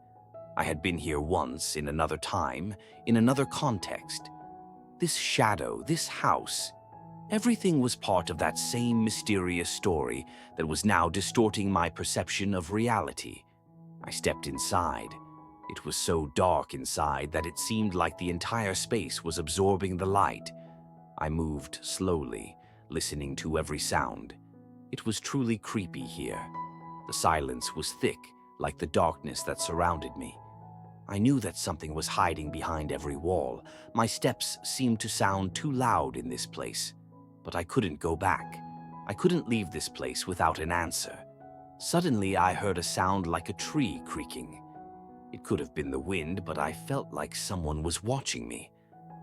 I had been here once, in another time, in another context. This shadow, this house, everything was part of that same mysterious story that was now distorting my perception of reality. I stepped inside. It was so dark inside that it seemed like the entire space was absorbing the light. I moved slowly, listening to every sound. It was truly creepy here. The silence was thick, like the darkness that surrounded me. I knew that something was hiding behind every wall. My steps seemed to sound too loud in this place, but I couldn't go back. I couldn't leave this place without an answer. Suddenly, I heard a sound like a tree creaking. It could have been the wind, but I felt like someone was watching me.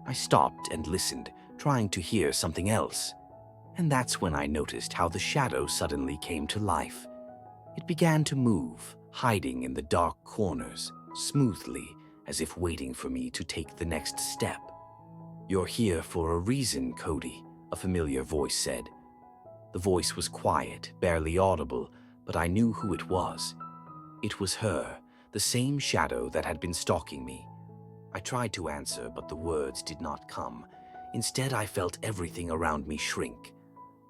I stopped and listened, trying to hear something else. And that's when I noticed how the shadow suddenly came to life. It began to move, hiding in the dark corners, smoothly, as if waiting for me to take the next step. "You're here for a reason, Cody," a familiar voice said. The voice was quiet, barely audible, but I knew who it was. It was her, the same shadow that had been stalking me. I tried to answer, but the words did not come. Instead, I felt everything around me shrink.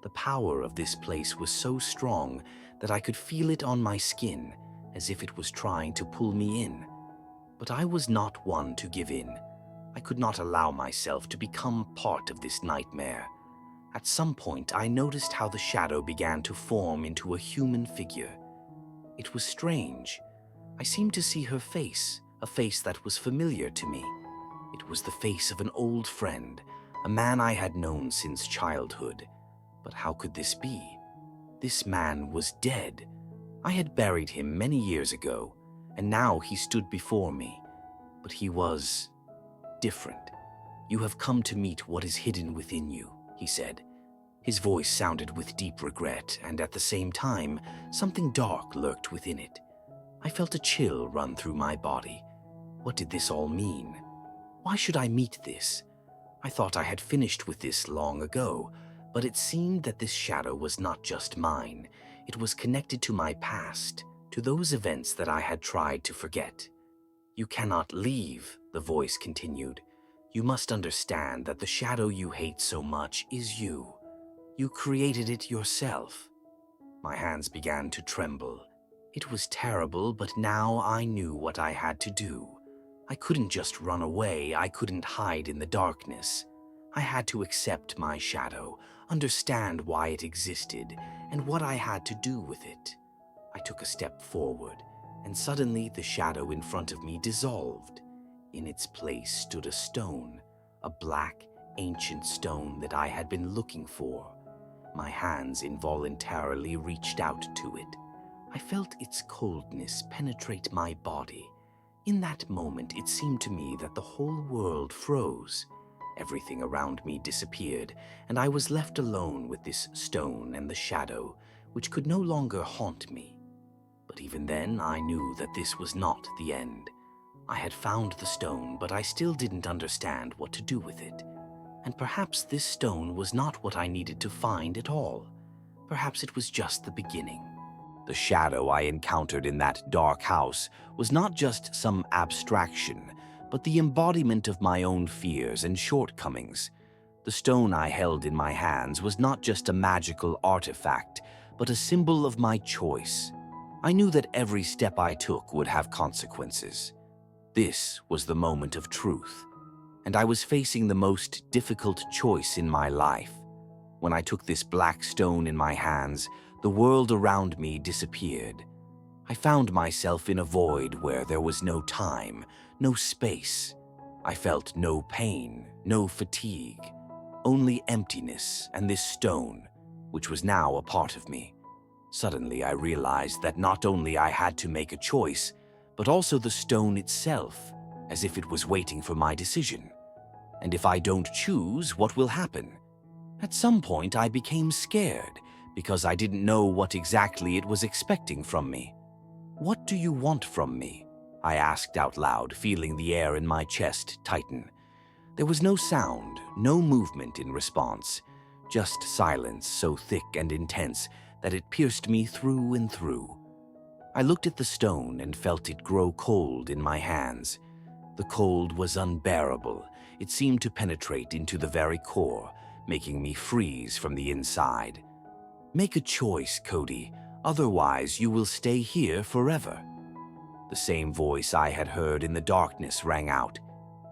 The power of this place was so strong that I could feel it on my skin, as if it was trying to pull me in. But I was not one to give in. I could not allow myself to become part of this nightmare. At some point, I noticed how the shadow began to form into a human figure. It was strange. I seemed to see her face, a face that was familiar to me. It was the face of an old friend, a man I had known since childhood. But how could this be? This man was dead. I had buried him many years ago, and now he stood before me. But he was different. "You have come to meet what is hidden within you," he said. His voice sounded with deep regret, and at the same time, something dark lurked within it. I felt a chill run through my body. What did this all mean? Why should I meet this? I thought I had finished with this long ago, but it seemed that this shadow was not just mine. It was connected to my past, to those events that I had tried to forget. "You cannot leave," the voice continued. "You must understand that the shadow you hate so much is you. You created it yourself." My hands began to tremble. It was terrible, but now I knew what I had to do. I couldn't just run away. I couldn't hide in the darkness. I had to accept my shadow, understand why it existed, and what I had to do with it. I took a step forward, and suddenly the shadow in front of me dissolved. In its place stood a stone, a black, ancient stone that I had been looking for. My hands involuntarily reached out to it. I felt its coldness penetrate my body. In that moment, it seemed to me that the whole world froze. Everything around me disappeared, and I was left alone with this stone and the shadow, which could no longer haunt me. But even then, I knew that this was not the end. I had found the stone, but I still didn't understand what to do with it. And perhaps this stone was not what I needed to find at all. Perhaps it was just the beginning. The shadow I encountered in that dark house was not just some abstraction, but the embodiment of my own fears and shortcomings. The stone I held in my hands was not just a magical artifact, but a symbol of my choice. I knew that every step I took would have consequences. This was the moment of truth, and I was facing the most difficult choice in my life. When I took this black stone in my hands, the world around me disappeared. I found myself in a void where there was no time, no space. I felt no pain, no fatigue, only emptiness and this stone, which was now a part of me. Suddenly, I realized that not only I had to make a choice, but also the stone itself, as if it was waiting for my decision. And if I don't choose, what will happen? At some point, I became scared because I didn't know what exactly it was expecting from me. "What do you want from me?" I asked out loud, feeling the air in my chest tighten. There was no sound, no movement in response, just silence so thick and intense that it pierced me through and through. I looked at the stone and felt it grow cold in my hands. The cold was unbearable. It seemed to penetrate into the very core, making me freeze from the inside. "Make a choice, Cody, otherwise you will stay here forever." The same voice I had heard in the darkness rang out.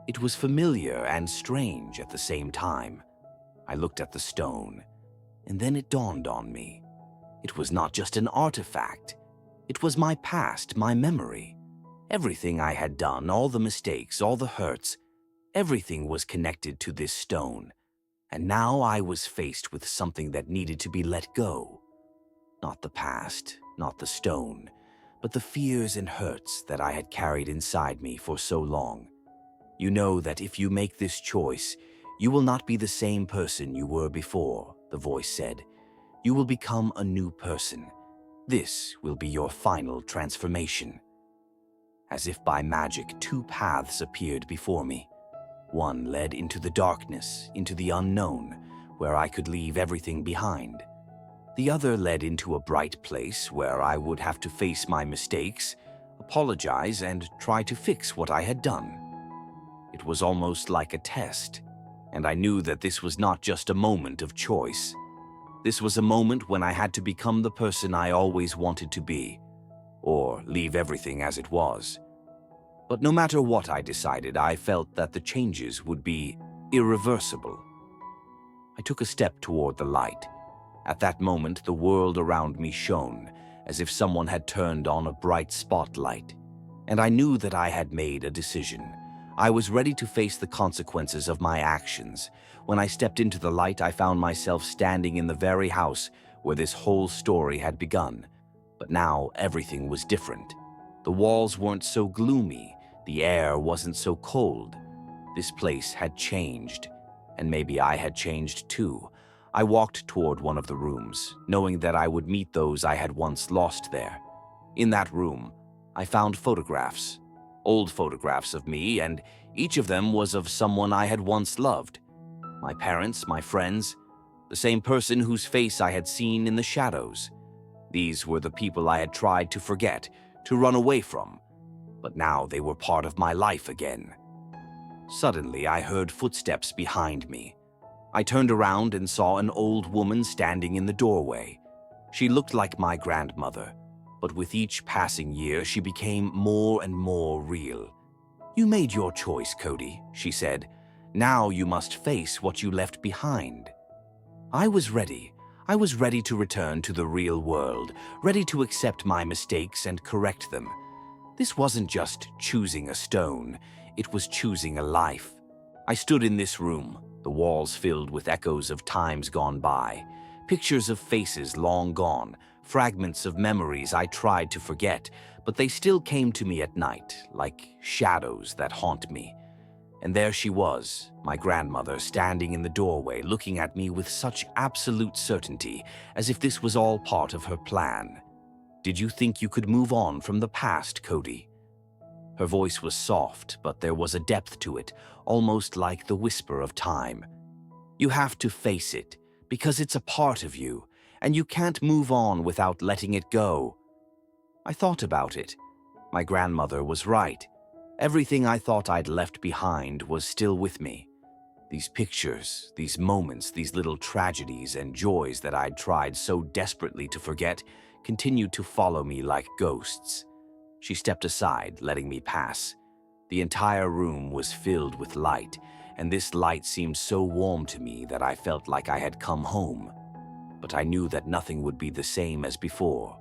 It was familiar and strange at the same time. I looked at the stone, And then it dawned on me. It was not just an artifact. It was my past, my memory. Everything I had done, all the mistakes, all the hurts, everything was connected to this stone. And now I was faced with something that needed to be let go. Not the past, not the stone, but the fears and hurts that I had carried inside me for so long. You know that if you make this choice, you will not be the same person you were before, the voice said. You will become a new person. This will be your final transformation. As if by magic, two paths appeared before me. One led into the darkness, into the unknown, where I could leave everything behind. The other led into a bright place where I would have to face my mistakes, apologize, and try to fix what I had done. It was almost like a test, and I knew that this was not just a moment of choice. This was a moment when I had to become the person I always wanted to be, or leave everything as it was. But no matter what I decided, I felt that the changes would be irreversible. I took a step toward the light. At that moment, the world around me shone, as if someone had turned on a bright spotlight. And I knew that I had made a decision. I was ready to face the consequences of my actions. When I stepped into the light, I found myself standing in the very house where this whole story had begun. But now everything was different. The walls weren't so gloomy. The air wasn't so cold. This place had changed, and maybe I had changed too. I walked toward one of the rooms, knowing that I would meet those I had once lost there. In that room, I found photographs, old photographs of me, and each of them was of someone I had once loved. My parents, my friends, the same person whose face I had seen in the shadows. These were the people I had tried to forget, to run away from, but now they were part of my life again. Suddenly, I heard footsteps behind me. I turned around and saw an old woman standing in the doorway. She looked like my grandmother, but with each passing year, she became more and more real. "You made your choice, Cody," she said. "Now you must face what you left behind." I was ready. I was ready to return to the real world, ready to accept my mistakes and correct them. This wasn't just choosing a stone, it was choosing a life. I stood in this room, the walls filled with echoes of times gone by, pictures of faces long gone, fragments of memories I tried to forget, but they still came to me at night, like shadows that haunt me. And there she was, my grandmother, standing in the doorway, looking at me with such absolute certainty, as if this was all part of her plan. "Did you think you could move on from the past, Cody?" Her voice was soft, but there was a depth to it, almost like the whisper of time. "You have to face it, because it's a part of you, and you can't move on without letting it go." I thought about it. My grandmother was right. Everything I thought I'd left behind was still with me. These pictures, these moments, these little tragedies and joys that I'd tried so desperately to forget continued to follow me like ghosts. She stepped aside, letting me pass. The entire room was filled with light, and this light seemed so warm to me that I felt like I had come home. But I knew that nothing would be the same as before.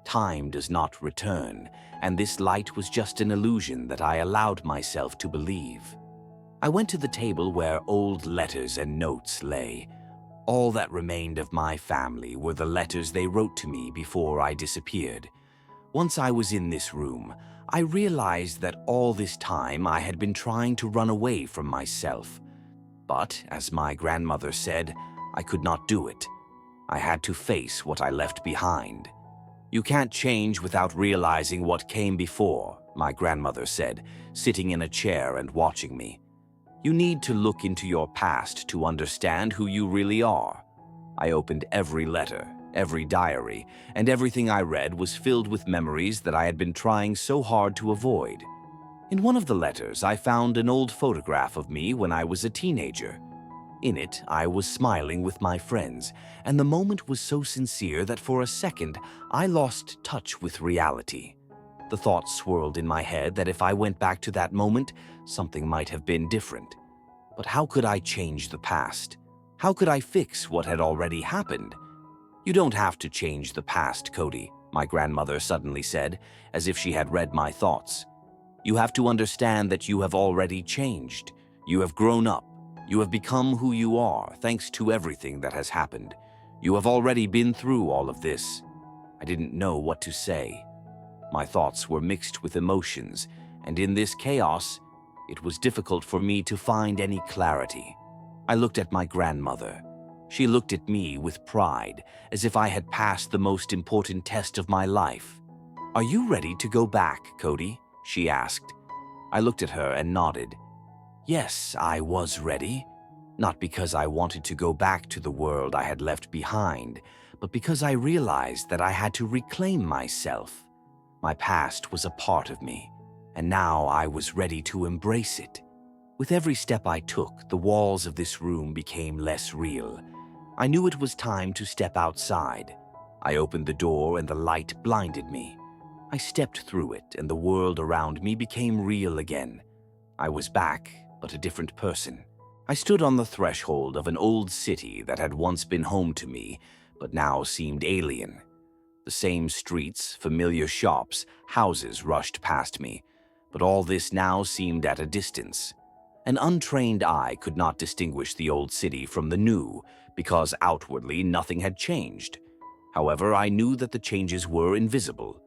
Time does not return, and this light was just an illusion that I allowed myself to believe. I went to the table where old letters and notes lay. All that remained of my family were the letters they wrote to me before I disappeared. Once I was in this room, I realized that all this time I had been trying to run away from myself. But, as my grandmother said, I could not do it. I had to face what I left behind. "You can't change without realizing what came before," my grandmother said, sitting in a chair and watching me. "You need to look into your past to understand who you really are." I opened every letter, every diary, and everything I read was filled with memories that I had been trying so hard to avoid. In one of the letters, I found an old photograph of me when I was a teenager. In it, I was smiling with my friends, and the moment was so sincere that for a second, I lost touch with reality. The thought swirled in my head that if I went back to that moment, something might have been different. But how could I change the past? How could I fix what had already happened? You don't have to change the past, Cody, my grandmother suddenly said, as if she had read my thoughts. You have to understand that you have already changed. You have grown up. You have become who you are, thanks to everything that has happened. You have already been through all of this. I didn't know what to say. My thoughts were mixed with emotions, and in this chaos, it was difficult for me to find any clarity. I looked at my grandmother. She looked at me with pride, as if I had passed the most important test of my life. "Are you ready to go back, Cody?" she asked. I looked at her and nodded. Yes, I was ready. Not because I wanted to go back to the world I had left behind, but because I realized that I had to reclaim myself. My past was a part of me, and now I was ready to embrace it. With every step I took, the walls of this room became less real. I knew it was time to step outside. I opened the door and the light blinded me. I stepped through it and the world around me became real again. I was back, but a different person. I stood on the threshold of an old city that had once been home to me, but now seemed alien. The same streets, familiar shops, houses rushed past me, but all this now seemed at a distance. An untrained eye could not distinguish the old city from the new, because outwardly nothing had changed. However, I knew that the changes were invisible.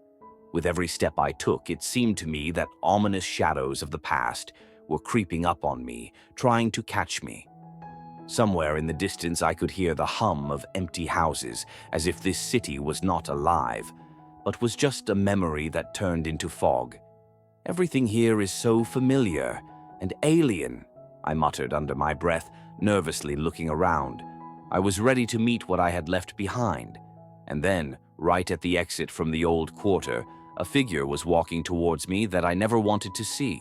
With every step I took, it seemed to me that ominous shadows of the past were creeping up on me, trying to catch me. Somewhere in the distance I could hear the hum of empty houses, as if this city was not alive, but was just a memory that turned into fog. Everything here is so familiar and alien, I muttered under my breath, nervously looking around. I was ready to meet what I had left behind. And then, right at the exit from the old quarter, a figure was walking towards me that I never wanted to see.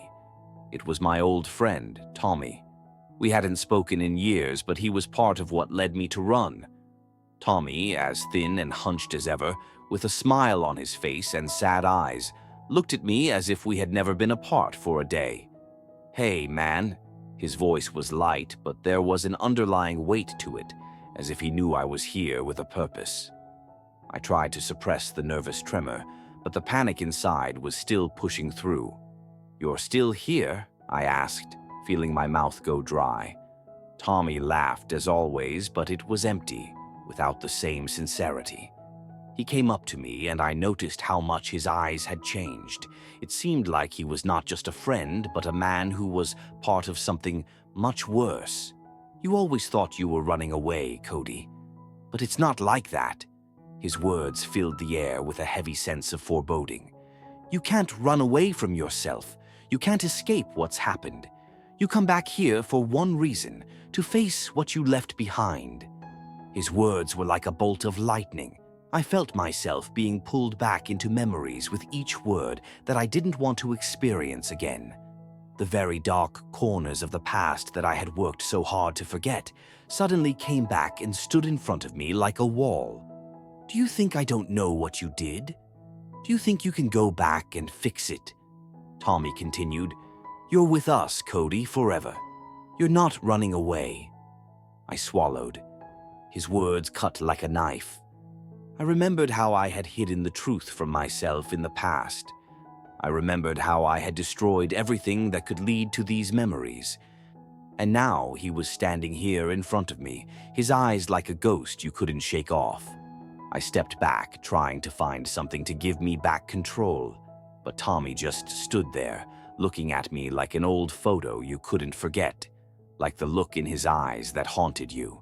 It was my old friend, Tommy. We hadn't spoken in years, but he was part of what led me to run. Tommy, as thin and hunched as ever, with a smile on his face and sad eyes, looked at me as if we had never been apart for a day. "Hey, man." His voice was light, but there was an underlying weight to it, as if he knew I was here with a purpose. I tried to suppress the nervous tremor, but the panic inside was still pushing through. "You're still here?" I asked, feeling my mouth go dry. Tommy laughed as always, but it was empty, without the same sincerity. He came up to me, and I noticed how much his eyes had changed. It seemed like he was not just a friend, but a man who was part of something much worse. "You always thought you were running away, Cody. But it's not like that." His words filled the air with a heavy sense of foreboding. "You can't run away from yourself. You can't escape what's happened. You come back here for one reason, to face what you left behind." His words were like a bolt of lightning. I felt myself being pulled back into memories with each word that I didn't want to experience again. The very dark corners of the past that I had worked so hard to forget suddenly came back and stood in front of me like a wall. "Do you think I don't know what you did? Do you think you can go back and fix it?" Tommy continued. "You're with us, Cody, forever. You're not running away." I swallowed. His words cut like a knife. I remembered how I had hidden the truth from myself in the past. I remembered how I had destroyed everything that could lead to these memories. And now he was standing here in front of me, his eyes like a ghost you couldn't shake off. I stepped back, trying to find something to give me back control. But Tommy just stood there, looking at me like an old photo you couldn't forget, like the look in his eyes that haunted you.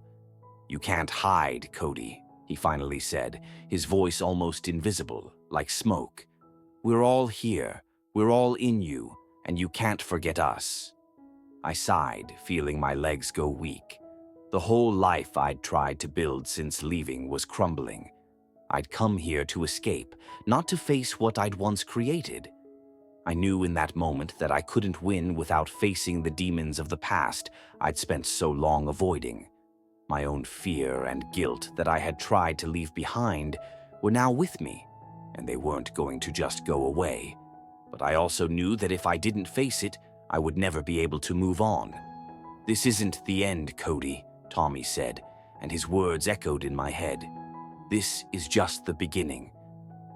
"You can't hide, Cody," he finally said, his voice almost invisible, like smoke. "We're all here, we're all in you, and you can't forget us." I sighed, feeling my legs go weak. The whole life I'd tried to build since leaving was crumbling. I'd come here to escape, not to face what I'd once created. I knew in that moment that I couldn't win without facing the demons of the past I'd spent so long avoiding. My own fear and guilt that I had tried to leave behind were now with me, and they weren't going to just go away. But I also knew that if I didn't face it, I would never be able to move on. "This isn't the end, Cody," Tommy said, and his words echoed in my head. This is just the beginning.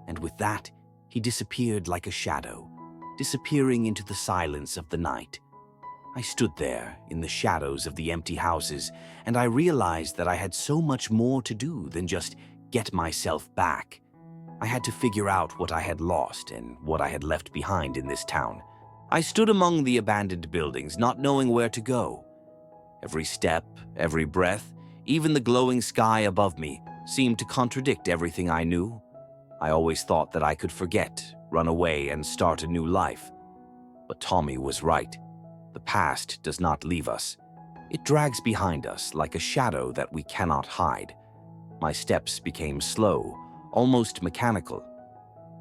And with that, he disappeared like a shadow, disappearing into the silence of the night. I stood there in the shadows of the empty houses, and I realized that I had so much more to do than just get myself back. I had to figure out what I had lost and what I had left behind in this town. I stood among the abandoned buildings, not knowing where to go. Every step, every breath, even the glowing sky above me seemed to contradict everything I knew. I always thought that I could forget, run away, and start a new life. But Tommy was right. The past does not leave us. It drags behind us like a shadow that we cannot hide. My steps became slow, almost mechanical.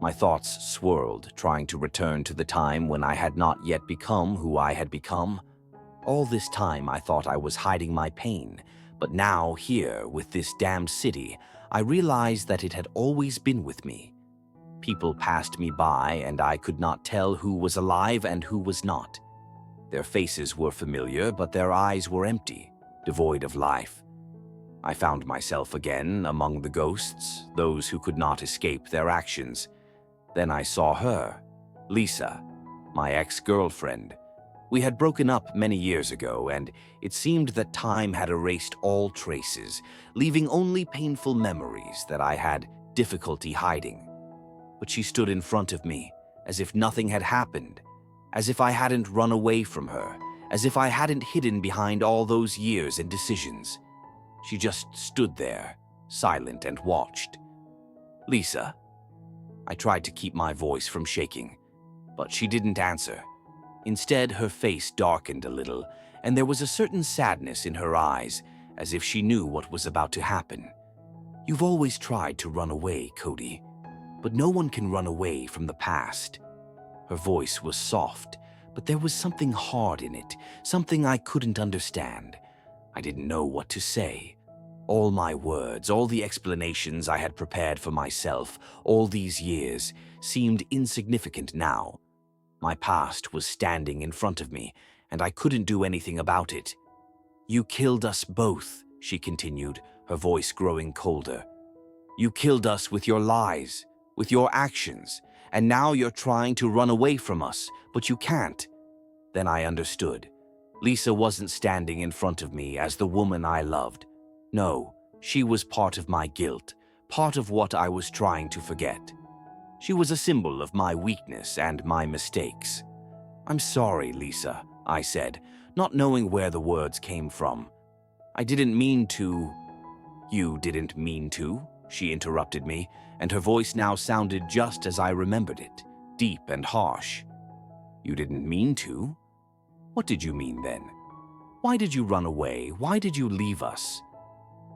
My thoughts swirled, trying to return to the time when I had not yet become who I had become. All this time I thought I was hiding my pain, but now here, with this damned city, I realized that it had always been with me. People passed me by, and I could not tell who was alive and who was not. Their faces were familiar, but their eyes were empty, devoid of life. I found myself again among the ghosts, those who could not escape their actions. Then I saw her, Lisa, my ex-girlfriend. We had broken up many years ago, and it seemed that time had erased all traces, leaving only painful memories that I had difficulty hiding. But she stood in front of me, as if nothing had happened, as if I hadn't run away from her, as if I hadn't hidden behind all those years and decisions. She just stood there, silent, and watched. Lisa? I tried to keep my voice from shaking, but she didn't answer. Instead, her face darkened a little, and there was a certain sadness in her eyes, as if she knew what was about to happen. You've always tried to run away, Cody, but no one can run away from the past. Her voice was soft, but there was something hard in it, something I couldn't understand. I didn't know what to say. All my words, all the explanations I had prepared for myself all these years seemed insignificant now. My past was standing in front of me, and I couldn't do anything about it. You killed us both, she continued, her voice growing colder. You killed us with your lies, with your actions, and now you're trying to run away from us, but you can't. Then I understood. Lisa wasn't standing in front of me as the woman I loved. No, she was part of my guilt, part of what I was trying to forget. She was a symbol of my weakness and my mistakes. I'm sorry, Lisa, I said, not knowing where the words came from. I didn't mean to. You didn't mean to, she interrupted me, and her voice now sounded just as I remembered it, deep and harsh. You didn't mean to? What did you mean then? Why did you run away? Why did you leave us?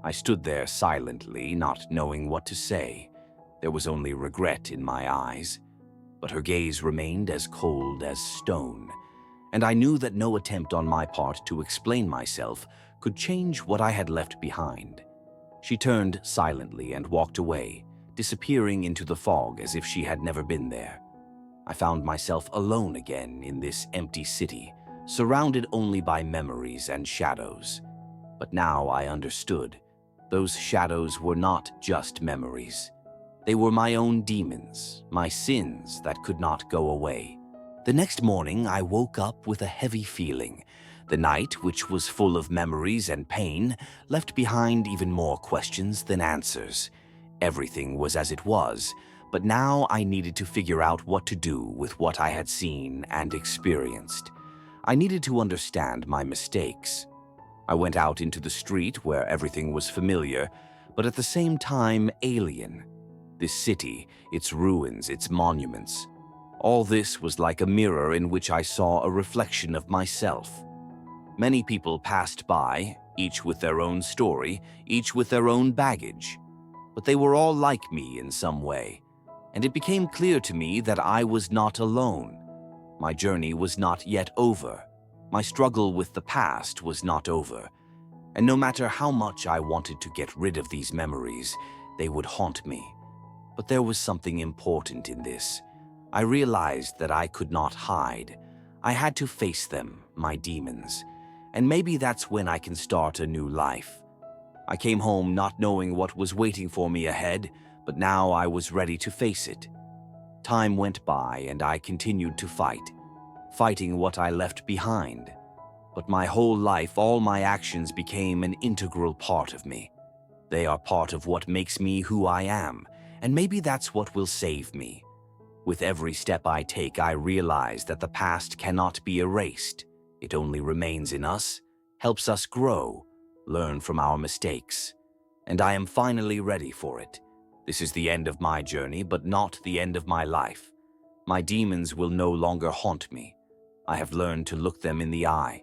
I stood there silently, not knowing what to say. There was only regret in my eyes, but her gaze remained as cold as stone, and I knew that no attempt on my part to explain myself could change what I had left behind. She turned silently and walked away, disappearing into the fog as if she had never been there. I found myself alone again in this empty city, surrounded only by memories and shadows. But now I understood. Those shadows were not just memories. They were my own demons, my sins that could not go away. The next morning, I woke up with a heavy feeling. The night, which was full of memories and pain, left behind even more questions than answers. Everything was as it was, but now I needed to figure out what to do with what I had seen and experienced. I needed to understand my mistakes. I went out into the street where everything was familiar, but at the same time alien. This city, its ruins, its monuments. All this was like a mirror in which I saw a reflection of myself. Many people passed by, each with their own story, each with their own baggage. But they were all like me in some way, and it became clear to me that I was not alone. My journey was not yet over. My struggle with the past was not over. And no matter how much I wanted to get rid of these memories, they would haunt me. But there was something important in this. I realized that I could not hide. I had to face them, my demons. and maybe that's when I can start a new life. I came home not knowing what was waiting for me ahead, but now I was ready to face it. Time went by and I continued to fight, fighting what I left behind. But my whole life, all my actions became an integral part of me. They are part of what makes me who I am, and maybe that's what will save me. With every step I take, I realize that the past cannot be erased. It only remains in us, helps us grow, learn from our mistakes. And I am finally ready for it. This is the end of my journey, but not the end of my life. My demons will no longer haunt me. I have learned to look them in the eye,